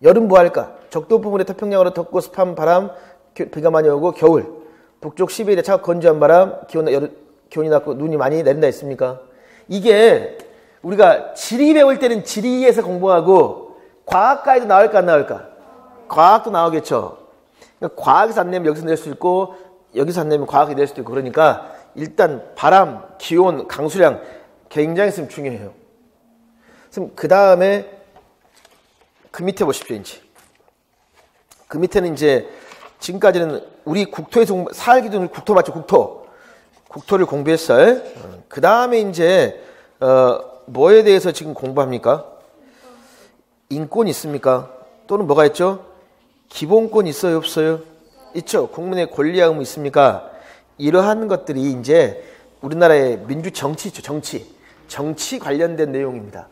여름 뭐 할까? 적도 부분에 태평양으로 덥고 습한 바람, 비가 많이 오고 겨울. 북쪽 시베리아 차갑고 건조한 바람, 기온이 낮고 눈이 많이 내린다 했습니까? 이게 우리가 지리 배울 때는 지리에서 공부하고 과학과에도 나올까 안 나올까? 과학도 나오겠죠. 그러니까 과학에서 안 내면 여기서 낼 수 있고 여기서 안 내면 과학이 낼 수도 있고 그러니까 일단 바람, 기온, 강수량 굉장히 중요해요. 그 다음에 그 밑에 보십시오. 이제 그 밑에는 이제 지금까지는 우리 국토에서 사활 기준을 국토 맞죠? 국토를 공부했어요. 그 다음에 이제 뭐에 대해서 지금 공부합니까? 인권 있습니까? 또는 뭐가 있죠? 기본권 있어요, 없어요? 있죠. 국민의 권리와 의무 있습니까? 이러한 것들이 이제 우리나라의 민주 정치 있죠. 정치 관련된 내용입니다.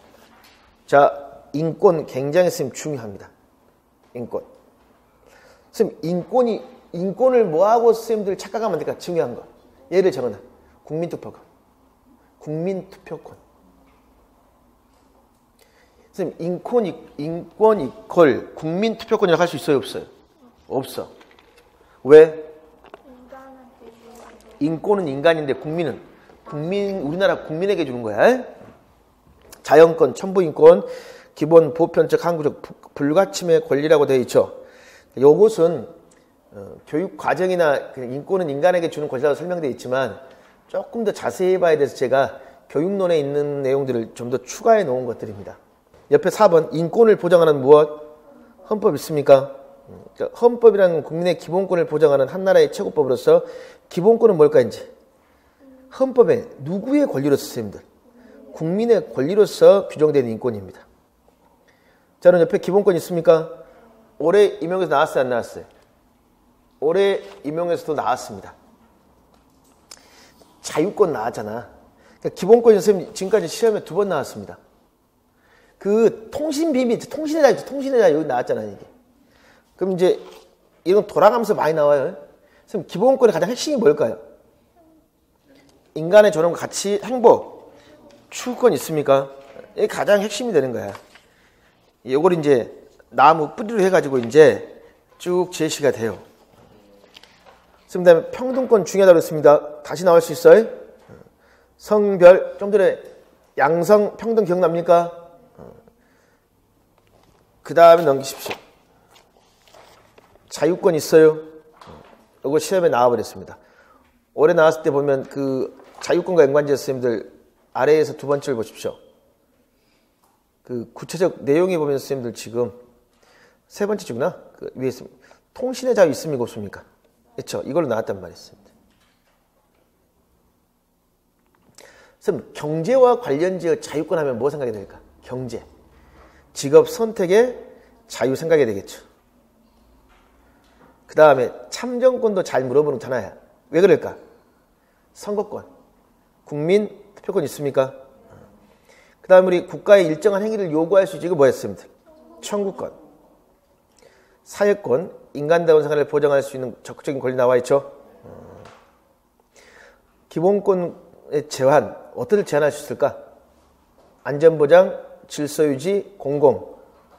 자, 인권 굉장히 중요합니다. 인권. 선생님, 인권을 뭐하고 선생님들 착각하면 안 될까? 중요한 거. 예를 적어놔. 국민투표권. 선생님, 인권 이퀄 국민 투표권이라고 할 수 있어요, 없어요? 없어. 왜? 인권은 인간인데 우리나라 국민에게 주는 거야. 자연권, 천부인권, 기본 보편적 항구적 불가침의 권리라고 되어 있죠. 요것은 교육 과정이나 인권은 인간에게 주는 권리라고 설명되어 있지만 조금 더 자세히 봐야 돼서 제가 교육론에 있는 내용들을 좀 더 추가해 놓은 것들입니다. 옆에 4번 인권을 보장하는 무엇? 헌법 있습니까? 헌법이라는 국민의 기본권을 보장하는 한 나라의 최고법으로서 기본권은 뭘까 이제? 헌법에 누구의 권리로서 선생님들? 국민의 권리로서 규정된 인권입니다. 저는 옆에 기본권 있습니까? 올해 임용에서 나왔어요, 안 나왔어요? 올해 임용에서도 나왔습니다. 자유권 나왔잖아. 그러니까 기본권이 선생님 지금까지 시험에 2번 나왔습니다. 그 통신 비밀, 통신의 자유 여기 나왔잖아요, 이게. 그럼 이제 이건 돌아가면서 많이 나와요. 선생님 기본권의 가장 핵심이 뭘까요? 인간의 존엄, 가치, 행복, 추구권 있습니까? 이게 가장 핵심이 되는 거야. 이걸 이제 나무 뿌리로 해가지고 이제 쭉 제시가 돼요. 그다음에 평등권 중요하다고 했습니다. 다시 나올 수 있어요? 성별, 좀 전에 양성 평등 기억납니까? 그 다음에 넘기십시오. 자유권 있어요? 이거 시험에 나와버렸습니다. 올해 나왔을 때 보면 그 자유권과 연관지어 선생님들 아래에서 2번째를 보십시오. 그 구체적 내용에 보면 선생님들 지금 3번째구나. 그 위에 있습니다. 통신의 자유 있습니까? 없습니까? 그렇죠. 이걸로 나왔단 말이었습니다. 선생님, 경제와 관련지어 자유권 하면 뭐 생각이 될까? 경제. 직업 선택의 자유 생각이 되겠죠. 그 다음에 참정권도 잘 물어보는 거잖아요. 왜 그럴까? 선거권. 국민 투표권 있습니까? 그 다음에 우리 국가의 일정한 행위를 요구할 수 있지. 이거 뭐였습니다? 청구권. 사회권. 인간다운 생활을 보장할 수 있는 적극적인 권리 나와 있죠. 기본권의 제한. 어떻게 제한할 수 있을까? 안전보장, 질서유지, 공공,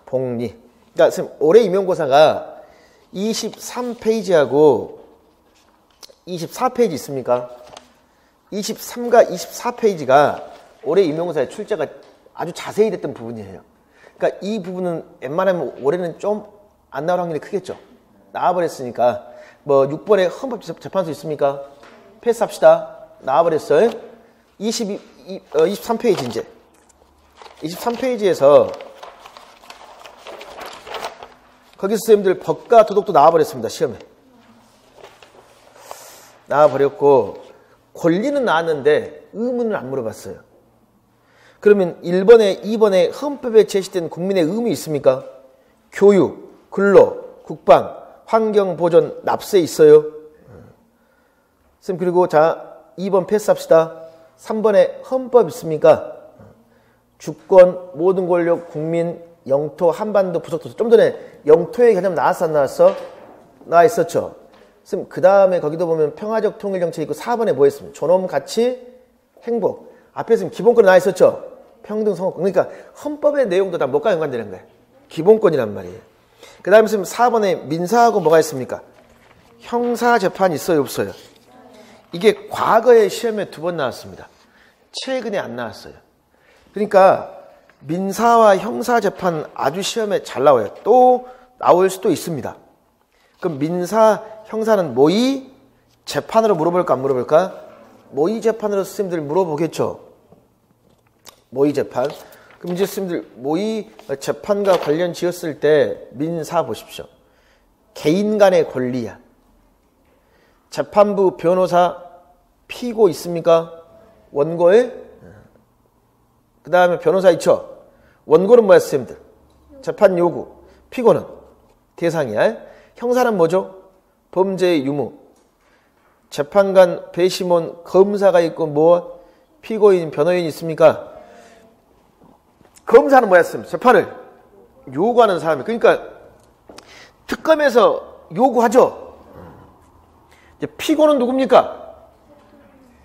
복리. 그러니까 선생님 올해 임용고사가 23페이지하고 24페이지 있습니까? 23과 24페이지가 올해 임용고사의 출제가 아주 자세히 됐던 부분이에요. 그러니까 이 부분은 웬만하면 올해는 좀 안 나올 확률이 크겠죠. 나와버렸으니까 뭐 6번에 헌법재판소 있습니까? 패스합시다. 나와버렸어요. 23페이지 이제 23페이지에서 거기서 선생님들 법과 도덕도 나와버렸습니다. 시험에 나와버렸고 권리는 나왔는데 의무는 안 물어봤어요. 그러면 1번에 2번에 헌법에 제시된 국민의 의무 있습니까? 교육, 근로, 국방, 환경보존, 납세 있어요. 선생님 그리고 자 2번 패스합시다. 3번에 헌법 있습니까? 주권, 모든 권력, 국민, 영토, 한반도, 부속도. 좀 전에 영토의 개념 나왔어 안 나왔어? 나와 있었죠. 선생님 그 다음에 거기도 보면 평화적 통일정책 있고 4번에 뭐 했습니까? 존엄, 가치, 행복. 앞에 선생님 기본권이 나와 있었죠. 평등, 성업권. 그러니까 헌법의 내용도 다 뭐가 연관되는 거예요? 기본권이란 말이에요. 그 다음에 선생님 4번에 민사하고 뭐가 있습니까? 형사재판 있어요 없어요? 이게 과거에 시험에 2번 나왔습니다. 최근에 안 나왔어요. 그러니까 민사와 형사재판 아주 시험에 잘 나와요. 또 나올 수도 있습니다. 그럼 민사, 형사는 모의 재판으로 물어볼까 안 물어볼까? 모의 재판으로 선생님들 물어보겠죠. 모의 재판. 그럼 이제 선생님들 모의 재판과 관련 지었을 때 민사 보십시오. 개인 간의 권리야. 재판부, 변호사, 피고 있습니까? 원고에? 그 다음에 변호사 있죠? 원고는 뭐야, 선생님들? 재판 요구. 피고는? 대상이야. 형사는 뭐죠? 범죄의 유무. 재판관, 배심원, 검사가 있고 뭐? 피고인, 변호인 있습니까? 검사는 뭐야, 선생님? 재판을 요구하는 사람이. 그러니까 특검에서 요구하죠? 이제 피고는 누굽니까?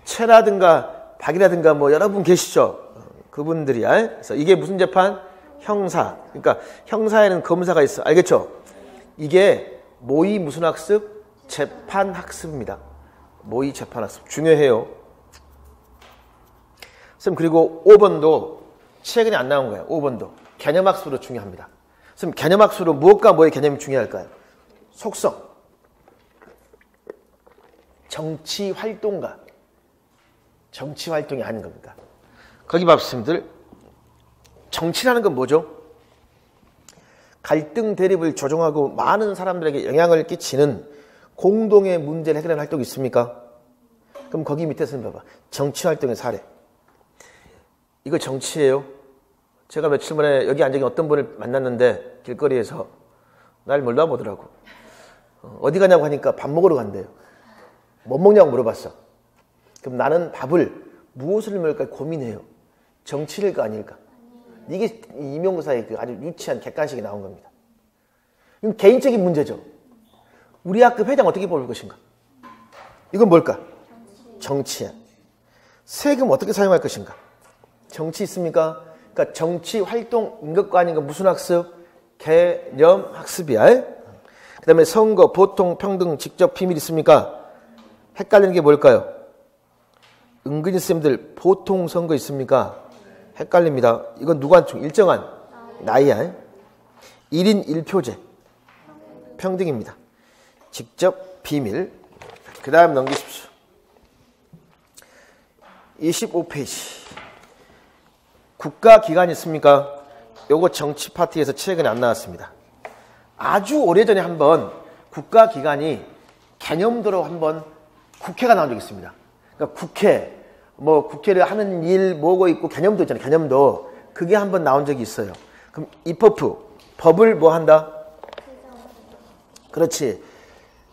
최라든가 박이라든가 뭐 여러분 계시죠? 그분들이야. 그래서 이게 무슨 재판? 형사. 그러니까 형사에는 검사가 있어. 알겠죠? 이게 모의 무슨 학습? 재판 학습입니다. 모의 재판 학습. 중요해요. 선생님, 그리고 5번도 최근에 안 나온 거예요. 5번도. 개념 학습으로 중요합니다. 선생님, 개념 학습으로 무엇과 뭐의 개념이 중요할까요? 속성. 정치 활동가. 정치 활동이 아닌 겁니다. 거기 밥스님들, 정치라는 건 뭐죠? 갈등 대립을 조정하고 많은 사람들에게 영향을 끼치는 공동의 문제를 해결하는 활동이 있습니까? 그럼 거기 밑에서는 봐봐. 정치 활동의 사례. 이거 정치예요. 제가 며칠 전에 여기 앉아 있는 어떤 분을 만났는데 길거리에서 날 몰라보더라고. 어디 가냐고 하니까 밥 먹으러 간대요. 뭐 먹냐고 물어봤어. 그럼 나는 밥을 무엇을 먹을까 고민해요. 정치일까 아닐까? 이게 이명구사의 그 아주 유치한 객관식이 나온 겁니다. 이건 개인적인 문제죠. 우리 학급 회장 어떻게 뽑을 것인가? 이건 뭘까? 정치야. 세금 어떻게 사용할 것인가? 정치 있습니까? 그러니까 정치 활동인 것과 아닌 것 무슨 학습? 개념 학습이야. 그 다음에 선거, 보통, 평등, 직접, 비밀 있습니까? 헷갈리는 게 뭘까요? 은근히 쌤들 보통 선거 있습니까? 헷갈립니다. 이건 누구한 총? 일정한 나이야. 1인 1표제. 평등입니다. 직접, 비밀. 그 다음 넘기십시오. 25페이지. 국가기관 있습니까? 요거 정치 파트에서 최근에 안 나왔습니다. 아주 오래전에 한번 국가기관이 개념도로 한번 국회가 나온 적이 있습니다. 그러니까 국회, 뭐 국회를 하는 일 뭐고 있고 개념도 있잖아요. 개념도. 그게 한번 나온 적이 있어요. 그럼 입법부, 법을 뭐 한다? 그렇지.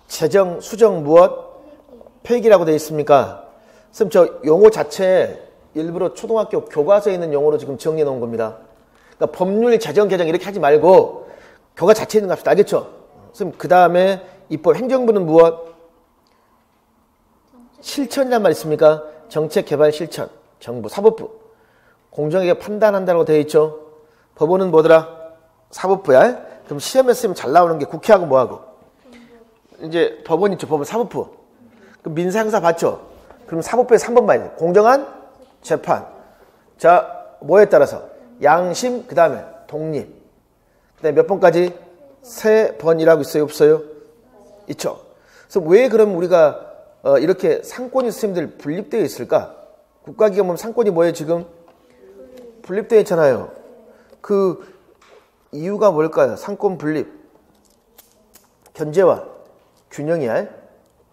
제정, 수정 무엇? 폐기라고 되어 있습니까? 선생님, 저 용어 자체 일부러 초등학교 교과서에 있는 용어로 지금 정리해 놓은 겁니다. 그러니까 법률 제정 개정 이렇게 하지 말고 교과 자체에 있는 거 합시다. 알겠죠? 선생님, 그 다음에 입법, 행정부는 무엇? 실천이란 말 있습니까? 정책 개발 실천, 정부, 사법부. 공정하게 판단한다고 되어 있죠? 법원은 뭐더라? 사법부야. 그럼 시험에 쓰면 잘 나오는 게 국회하고 뭐하고? 이제 법원 있죠. 법원 사법부. 그럼 민사형사 봤죠? 그럼 사법부에 3번 봐야 돼. 공정한 재판. 자, 뭐에 따라서? 양심, 그 다음에 독립. 그 다음에 몇 번까지? 3번이라고 있어요? 없어요? 있죠. 그래서 왜 그럼 우리가 이렇게 상권이 선생님들 분립되어 있을까? 국가기관 보면 상권이 뭐예요 지금? 분립되어 있잖아요. 그 이유가 뭘까요? 상권 분립. 견제와 균형이야.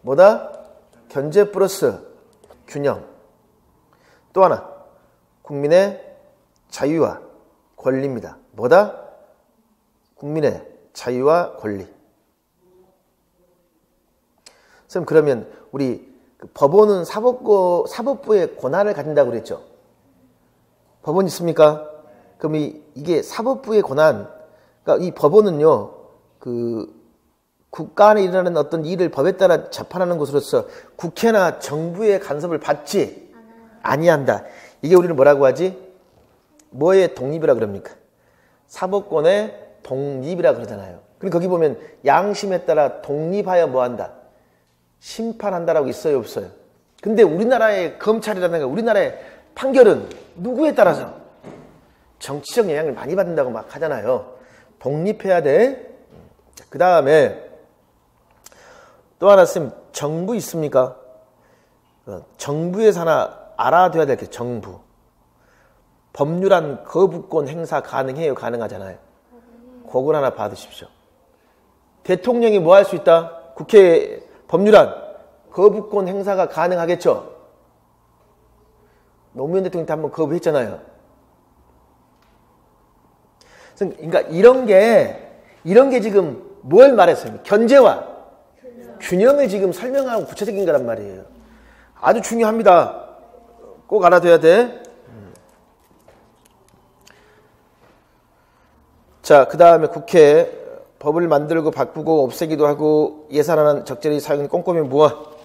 뭐다? 견제 플러스 균형. 또 하나. 국민의 자유와 권리입니다. 뭐다? 국민의 자유와 권리. 선생님, 그러면 우리 법원은 사법부의 권한을 가진다고 그랬죠? 법원 있습니까? 그럼 이게 사법부의 권한, 그러니까 이 법원은요, 국가 안에 일어나는 어떤 일을 법에 따라 재판하는 곳으로서 국회나 정부의 간섭을 받지 아니한다. 이게 우리는 뭐라고 하지? 뭐의 독립이라 그럽니까? 사법권의 독립이라 그러잖아요. 그리고 거기 보면 양심에 따라 독립하여 뭐한다? 심판한다라고 있어요, 없어요? 근데 우리나라의 검찰이라든가 우리나라의 판결은 누구에 따라서 정치적 영향을 많이 받는다고 막 하잖아요. 독립해야 돼. 그 다음에 또 하나 쌤, 정부 있습니까? 정부에서 하나 알아둬야 될 게 정부. 법률안 거부권 행사 가능해요? 가능하잖아요. 그걸 하나 받으십시오. 대통령이 뭐 할 수 있다? 국회 법률안 거부권 행사가 가능하겠죠? 노무현 대통령 때 한번 거부했잖아요. 그러니까 이런 게 지금 뭘 말했어요? 견제와 균형을 지금 설명하고 구체적인 거란 말이에요. 아주 중요합니다. 꼭 알아둬야 돼. 자, 그 다음에 국회 법을 만들고 바꾸고 없애기도 하고 예산안은 적절히 사용이 꼼꼼히 무엇?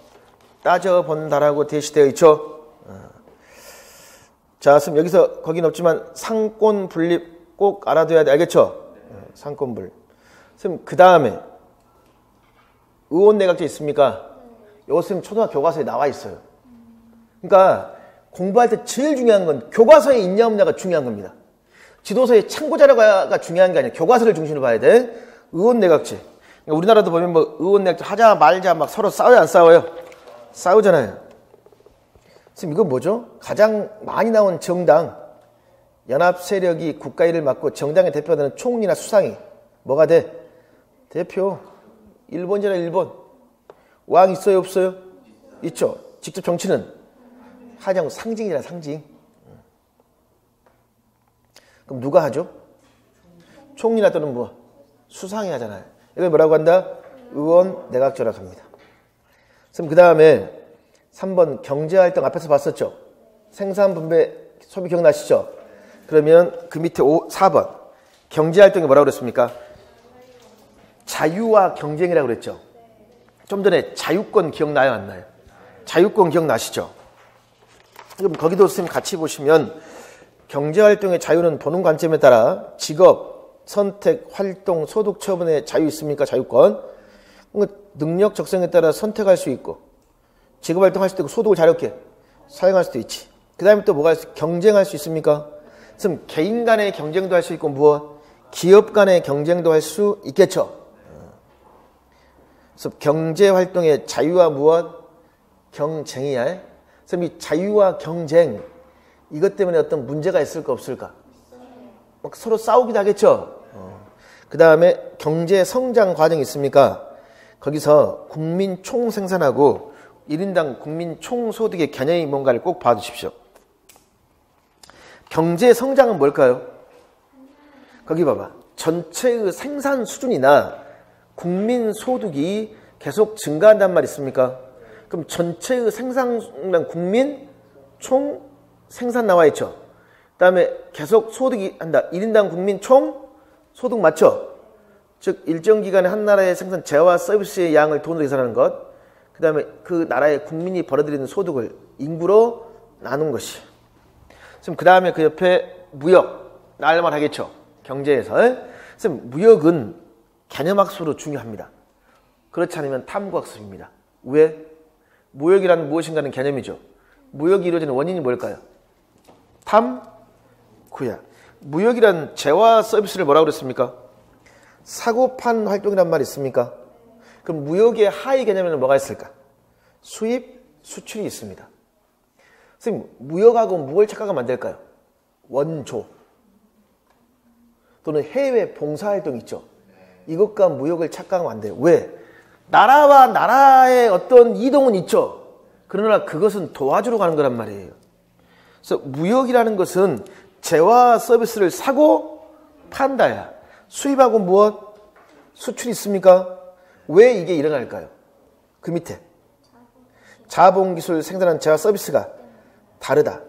따져본다라고 제시되어 있죠. 자, 그럼 여기서 거긴 없지만 상권 분립 꼭 알아둬야 돼. 알겠죠? 상권불. 선생님, 그 다음에 의원내각제 있습니까? 요즘 초등학교 교과서에 나와 있어요. 그러니까 공부할 때 제일 중요한 건 교과서에 있냐 없냐가 중요한 겁니다. 지도서에 참고 자료가 중요한 게 아니라 교과서를 중심으로 봐야 돼. 의원내각제. 그러니까 우리나라도 보면 뭐 의원내각제 하자 말자 막 서로 싸워요, 안 싸워요? 싸우잖아요. 지금 이건 뭐죠? 가장 많이 나온 정당, 연합 세력이 국가 일을 맡고 정당의 대표되는 총리나 수상이 뭐가 돼? 대표. 일본이잖아, 일본. 왕 있어요, 없어요? 있죠. 직접 정치는 하장 상징이라 상징. 그럼 누가 하죠? 총리나 또는 뭐 수상이 하잖아요. 이걸 뭐라고 한다? 의원 내각제라고 합니다. 그럼 그 다음에 3번 경제활동 앞에서 봤었죠? 생산, 분배, 소비 기억나시죠? 그러면 그 밑에 4번 경제활동이 뭐라고 그랬습니까? 자유와 경쟁이라고 그랬죠? 좀 전에 자유권 기억나요, 안 나요? 자유권 기억나시죠? 그럼 거기도 선생님 같이 보시면 경제활동의 자유는 보는 관점에 따라 직업, 선택, 활동, 소득 처분의 자유 있습니까? 자유권. 능력, 적성에 따라 선택할 수 있고 직업활동할 수도 있고 소득을 자유롭게 사용할 수도 있지. 그 다음에 또 뭐가 있어요? 경쟁할 수 있습니까? 그럼 개인 간의 경쟁도 할 수 있고 무엇? 기업 간의 경쟁도 할 수 있겠죠. 그래서 경제활동의 자유와 무엇? 경쟁이야. 그럼 이 자유와 경쟁 이것 때문에 어떤 문제가 있을까 없을까? 막 서로 싸우기도 하겠죠. 그 다음에 경제 성장 과정이 있습니까? 거기서 국민 총생산하고 1인당 국민 총소득의 개념이 뭔가를 꼭 봐두십시오. 경제 성장은 뭘까요? 거기 봐봐. 전체의 생산 수준이나 국민 소득이 계속 증가한단 말 있습니까? 그럼 전체의 생산량 국민 총 생산 나와 있죠. 그 다음에 계속 소득이 한다. 1인당 국민 총 소득 맞죠? 즉 일정 기간에 한 나라의 생산 재화와 서비스의 양을 돈으로 계산하는 것. 그 다음에 그 나라의 국민이 벌어들이는 소득을 인구로 나눈 것이. 지금 그 다음에 그 옆에 무역 나열만 하겠죠. 경제에서. 그래서 무역은 개념학습으로 중요합니다. 그렇지 않으면 탐구학습입니다. 왜? 무역이란 무엇인가는 개념이죠. 무역이 이루어지는 원인이 뭘까요? 탐구야. 무역이란 재화 서비스를 뭐라고 그랬습니까? 사고판 활동이란 말이 있습니까? 그럼 무역의 하위 개념에는 뭐가 있을까? 수입, 수출이 있습니다. 선생님, 무역하고 무엇을 착각하면 안 될까요? 원조 또는 해외 봉사활동 있죠. 이것과 무역을 착각하면 안 돼요. 왜? 나라와 나라의 어떤 이동은 있죠. 그러나 그것은 도와주러 가는 거란 말이에요. 그래서 무역이라는 것은 재화 서비스를 사고 판다야. 수입하고 무엇? 수출이 있습니까? 왜 이게 일어날까요? 그 밑에 자본기술 생산한 재화 서비스가 다르다.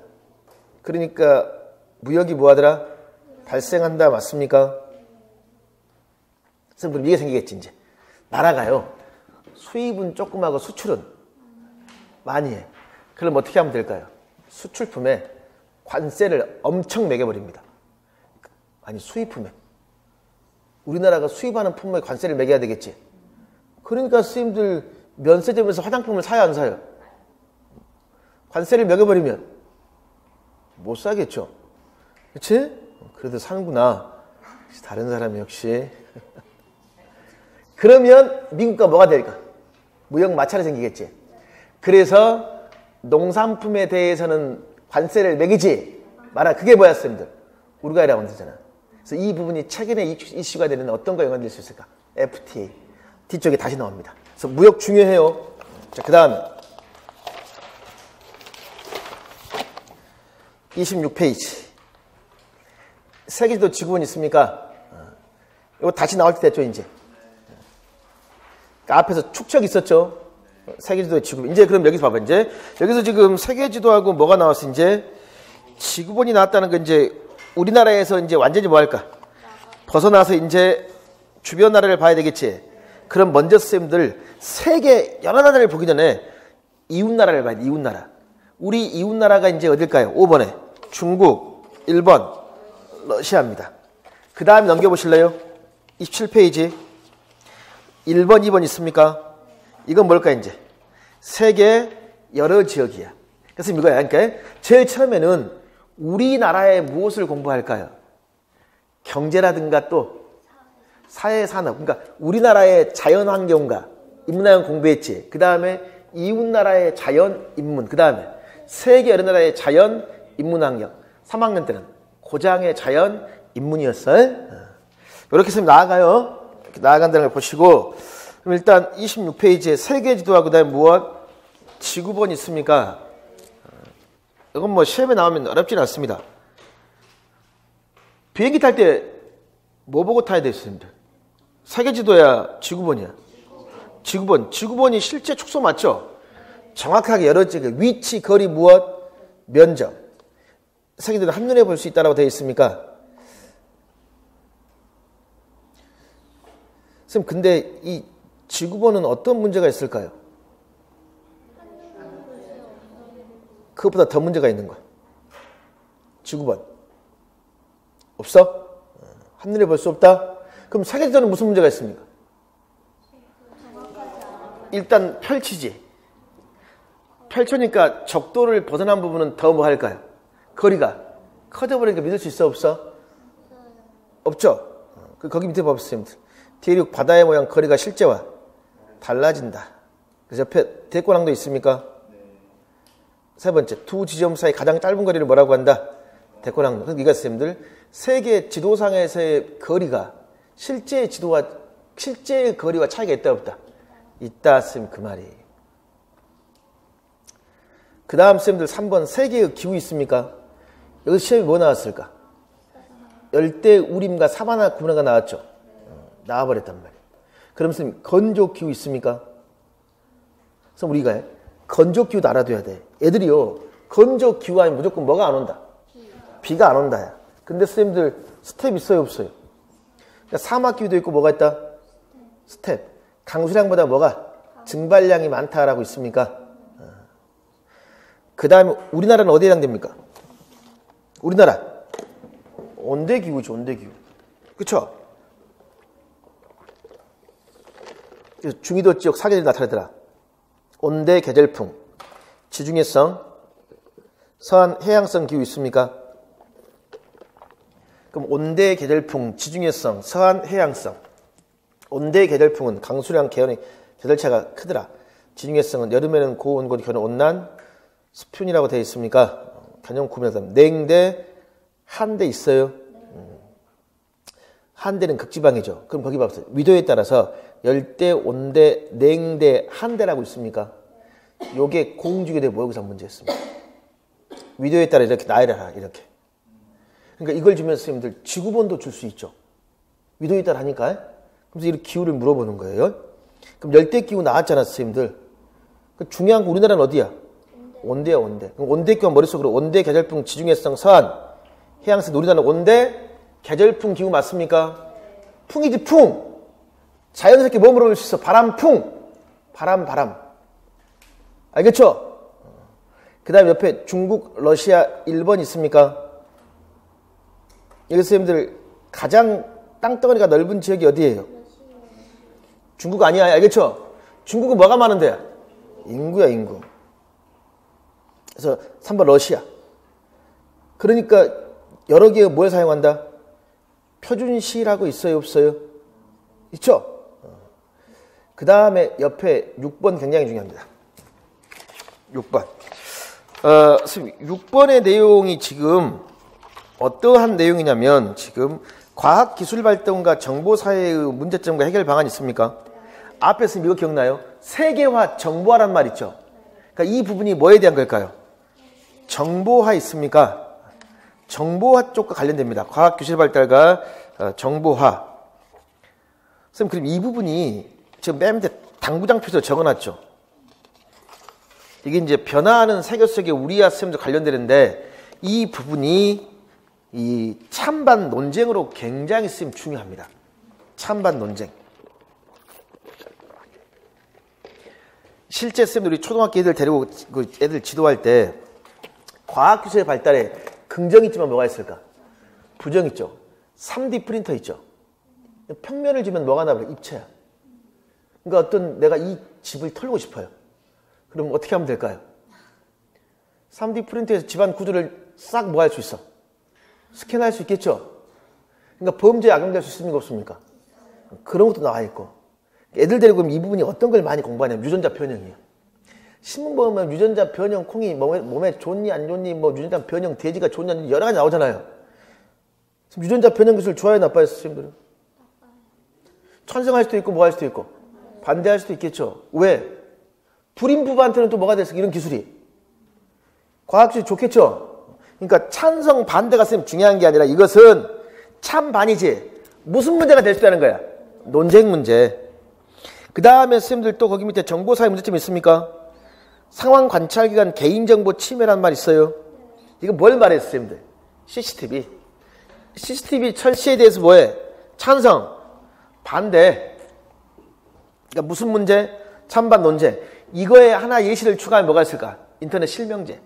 그러니까 무역이 뭐하더라? 발생한다. 맞습니까? 그럼 이게 생기겠지. 이제 나라가요 수입은 조금 하고 수출은 많이 해. 그럼 어떻게 하면 될까요? 수출품에 관세를 엄청 매겨버립니다. 아니 수입품에 우리나라가 수입하는 품목에 관세를 매겨야 되겠지. 그러니까 스님들 면세점에서 화장품을 사요, 안 사요? 관세를 매겨버리면 못 사겠죠. 그렇지? 그래도 사는구나. 다른 사람이 역시. 그러면 미국과 뭐가 될까? 무역 마찰이 생기겠지. 그래서 농산품에 대해서는 관세를 매기지 마라. 그게 뭐야, 스님들? 우리가 이라고 하잖아. 그래서 이 부분이 최근에 이슈가 되는 어떤 거 영향될 수 있을까? FTA. 뒤쪽에 다시 나옵니다. 그래서 무역 중요해요. 자, 그 다음에 26페이지. 세계지도 지구본 있습니까? 이거 다시 나올 때 됐죠, 이제. 그러니까 앞에서 축척 있었죠? 세계지도의 지구본. 이제 그럼 여기서 봐봐, 이제. 여기서 지금 세계지도하고 뭐가 나왔어, 이제? 지구본이 나왔다는 건 이제 우리나라에서 이제 완전히 뭐 할까? 벗어나서 이제 주변 나라를 봐야 되겠지. 그럼 먼저 선생님들 세계 여러 나라를 보기 전에 이웃나라를 봐야 돼. 이웃나라. 우리 이웃나라가 이제 어딜까요? 5번에 중국, 일본, 러시아입니다. 그 다음에 넘겨보실래요? 27페이지. 1번, 2번 있습니까? 이건 뭘까, 이제? 세계 여러 지역이야. 그래서 이거야. 그러니까 제일 처음에는 우리나라의 무엇을 공부할까요? 경제라든가 또 사회산업. 그러니까 우리나라의 자연환경과 인문학을 공부했지. 그 다음에 이웃나라의 자연, 인문. 그 다음에 세계 여러 나라의 자연, 인문환경. 3학년 때는 고장의 자연, 인문이었어요. 이렇게 해서 나아가요. 이렇게 나아간다는 걸 보시고, 그럼 일단 26페이지에 세계 지도와 그 다음에 무엇? 지구본 있습니까? 이건 뭐 시험에 나오면 어렵진 않습니다. 비행기 탈 때 뭐 보고 타야 되겠습니다? 세계 지도야, 지구본이야? 지구본. 지구본이 실제 축소 맞죠? 정확하게 여러 지역, 위치, 거리, 무엇? 면적. 세계 지도를 한눈에 볼 수 있다고 되어 있습니까? 선생님, 근데 이 지구본은 어떤 문제가 있을까요? 그것보다 더 문제가 있는 거야. 지구본. 없어? 한눈에 볼 수 없다? 그럼 세계지도는 무슨 문제가 있습니까? 일단 펼치지. 펼쳐니까 적도를 벗어난 부분은 더 뭐 할까요? 거리가 커져버리니까 믿을 수 있어 없어? 없죠? 거기 밑에 봐보세요. 대륙 바다의 모양 거리가 실제와 달라진다. 그래서 옆에 대꼬랑도 있습니까? 세 번째, 두 지점 사이 가장 짧은 거리를 뭐라고 한다? 대꼬랑도. 그러니까 이거 선생님들 세계 지도상에서의 거리가 실제 지도와 실제의 거리와 차이가 있다 없다? 있다 쌤 그 말이. 그 다음 쌤들 3번 세계의 기후 있습니까? 여기서 시험이 뭐 나왔을까? 열대 우림과 사바나 구분화가 나왔죠. 나와버렸단 말이에요. 그럼 쌤 건조 기후 있습니까? 그래서 우리가 건조 기후도 알아둬야 돼. 애들이요 건조 기후 하면 무조건 뭐가 안 온다? 비가 안 온다야. 근데 쌤들 스텝 있어요 없어요? 그러니까 사막 기후도 있고 뭐가 있다? 스텝. 강수량보다 뭐가? 증발량이 많다라고 있습니까? 그 다음에 우리나라는 어디에 해당됩니까? 우리나라 온대기후죠. 온대기후. 그쵸? 그래서 중위도 지역 사계절이 나타나더라. 온대 계절풍, 지중해성, 서한 해양성 기후 있습니까? 그럼 온대 계절풍, 지중해성, 서한 해양성. 온대 계절풍은 강수량 개연의 계절차가 크더라. 지중해성은 여름에는 고온고리 겨울은 온난 수fun이라고 되어 있습니까? 개념 구분해서 냉대, 한대 있어요. 한대는 극지방이죠. 그럼 거기 봐보세요. 위도에 따라서 열대, 온대, 냉대, 한대라고 있습니까? 요게 공중에 모의고사 문제였습니다. 위도에 따라 이렇게 나열을 하라. 이렇게. 그러니까 이걸 주면서 선생님들 지구본도 줄 수 있죠. 위도에 따라 하니까. 그래서 이렇게 기후를 물어보는 거예요. 그럼 열대 기후 나왔잖아, 선생님들. 중요한 거 우리나라는 어디야? 온대야, 온대. 그럼 온대 기후 머릿속으로 온대, 계절풍, 지중해성, 서한, 해양성, 우리나라는 온대, 계절풍 기후 맞습니까? 풍이지, 풍. 자연스럽게 뭐 물어볼 수 있어? 바람, 풍. 바람. 알겠죠? 그 다음에 옆에 중국, 러시아, 일본 있습니까? 여기 선생님들 가장 땅덩어리가 넓은 지역이 어디예요? 중국 아니야. 알겠죠? 중국은 뭐가 많은데? 인구야, 인구. 그래서 3번 러시아. 그러니까 여러 개의 뭘 사용한다? 표준시라고 있어요, 없어요? 있죠? 그 다음에 옆에 6번 굉장히 중요합니다. 6번. 6번의 내용이 지금 어떠한 내용이냐면 지금 과학기술 발전과 정보사회의 문제점과 해결 방안이 있습니까? 앞에서 이거 기억나요? 세계화, 정보화란 말 있죠? 그러니까 이 부분이 뭐에 대한 걸까요? 정보화 있습니까? 정보화 쪽과 관련됩니다. 과학기술 발달과 정보화. 선생님, 그럼 이 부분이 지금 맨 밑에 당구장 표에서 적어놨죠? 이게 이제 변화하는 세계 속의 우리와 쌤도 관련되는데 이 부분이 이 찬반 논쟁으로 굉장히 쌤 중요합니다. 찬반 논쟁. 실제 쌤들이 초등학교 애들 데리고 그 애들 지도할 때 과학기술의 발달에 긍정이 있지만 뭐가 있을까? 부정이 있죠. 3D 프린터 있죠. 평면을 주면 뭐가 나와요? 입체야. 그러니까 어떤 내가 이 집을 털고 싶어요. 그럼 어떻게 하면 될까요? 3D 프린터에서 집안 구조를 싹 뭐 할 수 있어? 스캔할 수 있겠죠? 그러니까 범죄에 악용될 수 있습니까? 없습니까? 그런 것도 나와 있고. 애들 데리고 이 부분이 어떤 걸 많이 공부하냐면 유전자 변형이에요. 신문 보면 유전자 변형 콩이 몸에 좋니 안 좋니 뭐 유전자 변형 돼지가 좋니 안 좋니 여러 가지 나오잖아요. 유전자 변형 기술 좋아요 나빠요 선생님들은? 찬성할 수도 있고 뭐 할 수도 있고 반대할 수도 있겠죠. 왜? 불임 부부한테는 또 뭐가 됐어? 이런 기술이. 과학적으로 좋겠죠. 그러니까 찬성 반대가 선생님 중요한 게 아니라 이것은 찬반이지 무슨 문제가 될 수 있다는 거야. 논쟁 문제. 그 다음에 선생님들 또 거기 밑에 정보사회 문제점이 있습니까? 상황 관찰 기간 개인정보 침해란 말 있어요. 이거 뭘 말해요 선생님들? CCTV. CCTV 철시에 대해서 뭐해? 찬성, 반대. 그러니까 무슨 문제? 찬반 논쟁. 이거에 하나 예시를 추가하면 뭐가 있을까? 인터넷 실명제.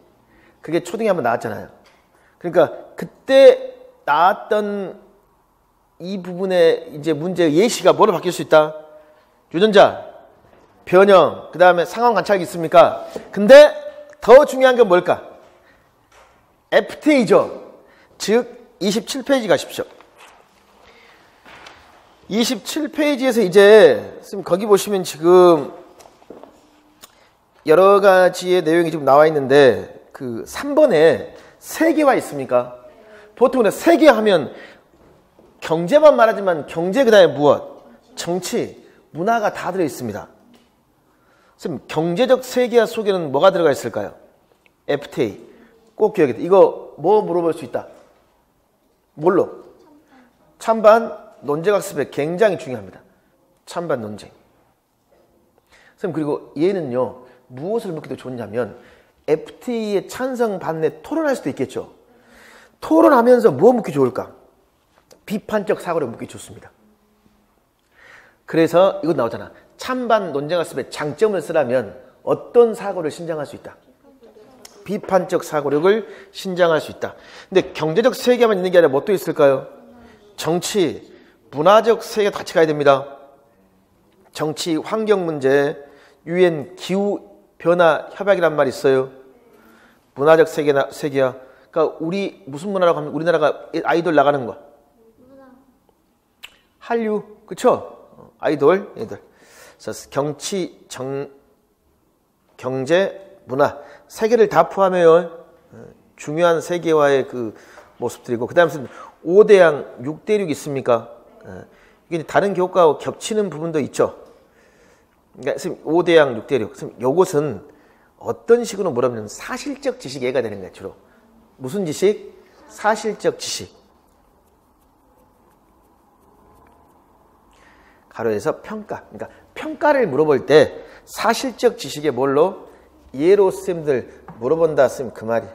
그게 초등에 한번 나왔잖아요. 그러니까 그때 나왔던 이 부분의 이제 문제 예시가 뭐로 바뀔 수 있다? 유전자, 변형, 그 다음에 상황 관찰기 있습니까? 근데 더 중요한 게 뭘까? FTA죠. 즉 27페이지 가십시오. 27페이지에서 이제 거기 보시면 지금 여러 가지의 내용이 지금 나와 있는데 그 3번에 세계화 있습니까? 보통 세계화하면 경제만 말하지만 경제 그 다음에 무엇? 정치, 문화가 다 들어있습니다. 선생님, 경제적 세계화 속에는 뭐가 들어가 있을까요? FTA. 꼭 기억해야 돼. 이거 뭐 물어볼 수 있다? 뭘로? 찬반 논쟁학습에 굉장히 중요합니다. 찬반 논쟁. 선생님, 그리고 얘는요, 무엇을 묻기도 좋냐면 FTA에 찬성 반대 토론할 수도 있겠죠. 토론하면서 뭐 묻기 좋을까? 비판적 사고를 묻기 좋습니다. 그래서 이거 나오잖아. 찬반 논쟁학습의 장점을 쓰라면 어떤 사고를 신장할 수 있다? 비판적 사고력을 신장할 수 있다. 근데 경제적 세계만 있는 게 아니라 뭐 또 있을까요? 정치, 문화적 세계 같이 가야 됩니다. 정치, 환경 문제, UN 기후 변화 협약이란 말 있어요. 문화적 세계야. 그러니까 우리 무슨 문화라고 하면 우리나라가 아이돌 나가는 거. 한류, 그쵸? 아이돌, 애들. 그래서 경제, 문화 세 개를 다 포함해요. 중요한 세계화의 그 모습들이고 그 다음에 5대양, 6대륙 있습니까? 이게 다른 교과와 겹치는 부분도 있죠. 그러니까 5대양, 6대륙. 요것은 어떤 식으로 물으면 사실적 지식 얘가 되는 거예요. 주로. 무슨 지식? 사실적 지식. 가로에서 평가. 그러니까 평가를 물어볼 때 사실적 지식에 뭘로? 예로 쌤들 물어본다 쌤 그 말이.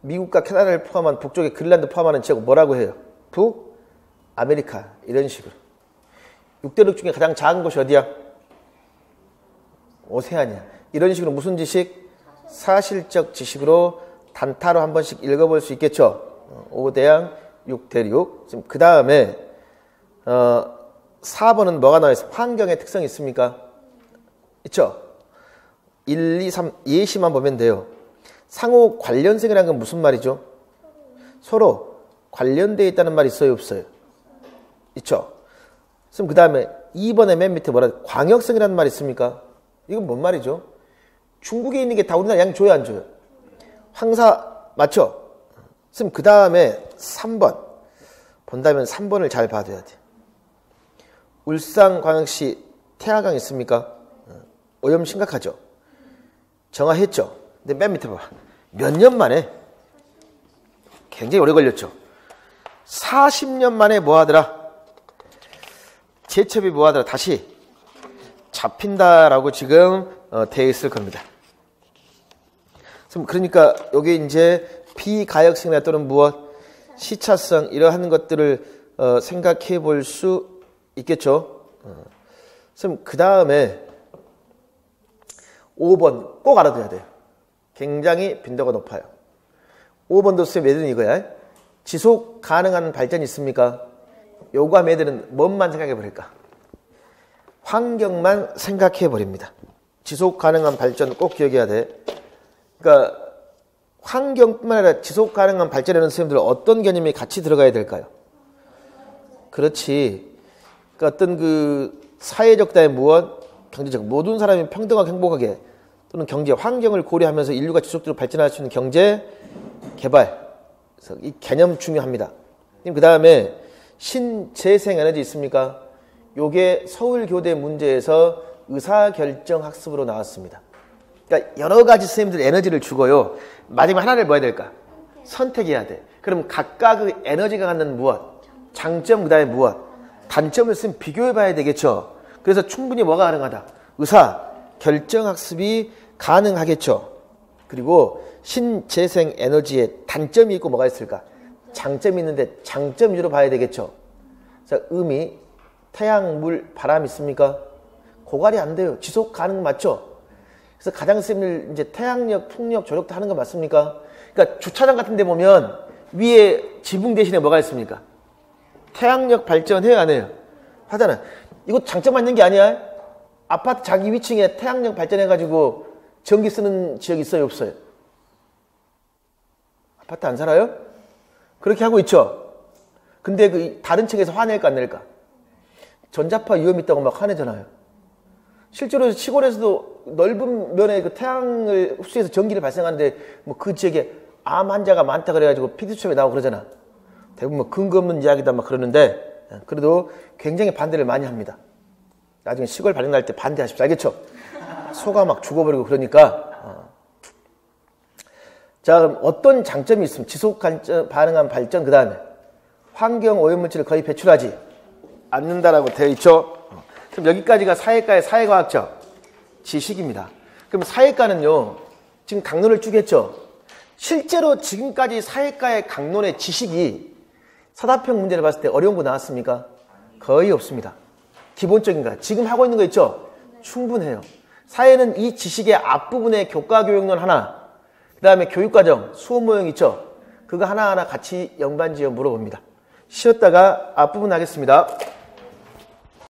미국과 캐나다를 포함한 북쪽의 그린란드 포함하는 지역 뭐라고 해요? 북 아메리카 이런 식으로. 6대륙 중에 가장 작은 곳이 어디야? 오세아니아. 이런 식으로 무슨 지식? 사실적 지식으로 단타로 한 번씩 읽어볼 수 있겠죠. 5대양 6대륙. 그 다음에 4번은 뭐가 나와 있어요? 환경의 특성이 있습니까? 있죠? 1, 2, 3 예시만 보면 돼요. 상호 관련성이라는 건 무슨 말이죠? 서로 관련되어 있다는 말이 있어요? 없어요? 있죠? 그럼 그 다음에 2번의 맨 밑에 뭐라 광역성이라는 말이 있습니까? 이건 뭔 말이죠? 중국에 있는 게 다 우리나라 양 줘요 안 줘요? 황사 맞죠? 그럼 그 다음에 3번 본다면 3번을 잘 봐줘야 돼. 울산광역시 태화강 있습니까? 오염 심각하죠? 정화했죠? 근데 맨 밑에 봐. 몇 년 만에 굉장히 오래 걸렸죠? 40년 만에 뭐 하더라? 제첩이 뭐 하더라? 다시 잡힌다라고 지금 되어 있을 겁니다. 그러니까 여기 이제 비가역성이나 또는 무엇 시차성 이러한 것들을 생각해 볼 수 있겠죠. 그 다음에 5번 꼭 알아둬야 돼요. 굉장히 빈도가 높아요. 5번도 쌤 예는 이거야. 지속 가능한 발전이 있습니까? 요거 하면 애들은 뭔만 생각해 버릴까? 환경만 생각해 버립니다. 지속 가능한 발전 꼭 기억해야 돼. 그러니까 환경뿐만 아니라 지속 가능한 발전에는 선생님들 어떤 개념이 같이 들어가야 될까요? 그렇지. 그러니까 어떤 그 사회적 다의 무엇, 경제적 모든 사람이 평등하게 행복하게 또는 경제 환경을 고려하면서 인류가 지속적으로 발전할 수 있는 경제 개발. 그래서 이 개념 중요합니다. 그 다음에 신재생 에너지 있습니까? 요게 서울교대 문제에서 의사결정 학습으로 나왔습니다. 그러니까 여러 가지 선생님들 에너지를 주고요. 마지막 하나를 뭐 해야 될까? 선택해야 돼. 그럼 각각의 에너지가 갖는 무엇, 장점 그다음에 무엇, 단점을 쓰면 비교해 봐야 되겠죠. 그래서 충분히 뭐가 가능하다? 의사결정 학습이 가능하겠죠. 그리고 신재생 에너지에 단점이 있고 뭐가 있을까? 장점이 있는데 장점 위주로 봐야 되겠죠. 자, 의미, 태양, 물, 바람 있습니까? 고갈이 안 돼요. 지속 가능 맞죠? 그래서 가장 선생님들 이제 태양력, 풍력, 조력도 하는 거 맞습니까? 그러니까 주차장 같은 데 보면 위에 지붕 대신에 뭐가 있습니까? 태양력 발전해요, 안 해요? 하잖아. 이거 장점만 있는 게 아니야. 아파트 자기 위층에 태양력 발전해가지고 전기 쓰는 지역 있어요, 없어요? 아파트 안 살아요? 그렇게 하고 있죠? 근데 그 다른 층에서 화낼까 안 낼까? 전자파 위험 있다고 막 화내잖아요. 실제로 시골에서도 넓은 면에 그 태양을 흡수해서 전기를 발생하는데 뭐 그 지역에 암 환자가 많다 그래가지고 PD수첩에 나오고 그러잖아. 대부분 뭐 근거 없는 이야기다 막 그러는데 그래도 굉장히 반대를 많이 합니다. 나중에 시골 발령날 때 반대하십시오. 알겠죠? 소가 막 죽어버리고 그러니까. 자, 그럼 어떤 장점이 있으면 지속 가능한 발전 그 다음에 환경 오염물질을 거의 배출하지 않는다라고 되어 있죠. 그럼 여기까지가 사회과의 사회과학적 지식입니다. 그럼 사회과는요, 지금 강론을 쭉 했죠. 실제로 지금까지 사회과의 강론의 지식이 사다평 문제를 봤을 때 어려운 거 나왔습니까? 거의 없습니다. 기본적인 거. 지금 하고 있는 거 있죠? 충분해요. 사회는 이 지식의 앞부분에 교과 교육론 하나, 그 다음에 교육과정, 수업 모형 있죠? 그거 하나하나 같이 연관지어 물어봅니다. 쉬었다가 앞부분 하겠습니다.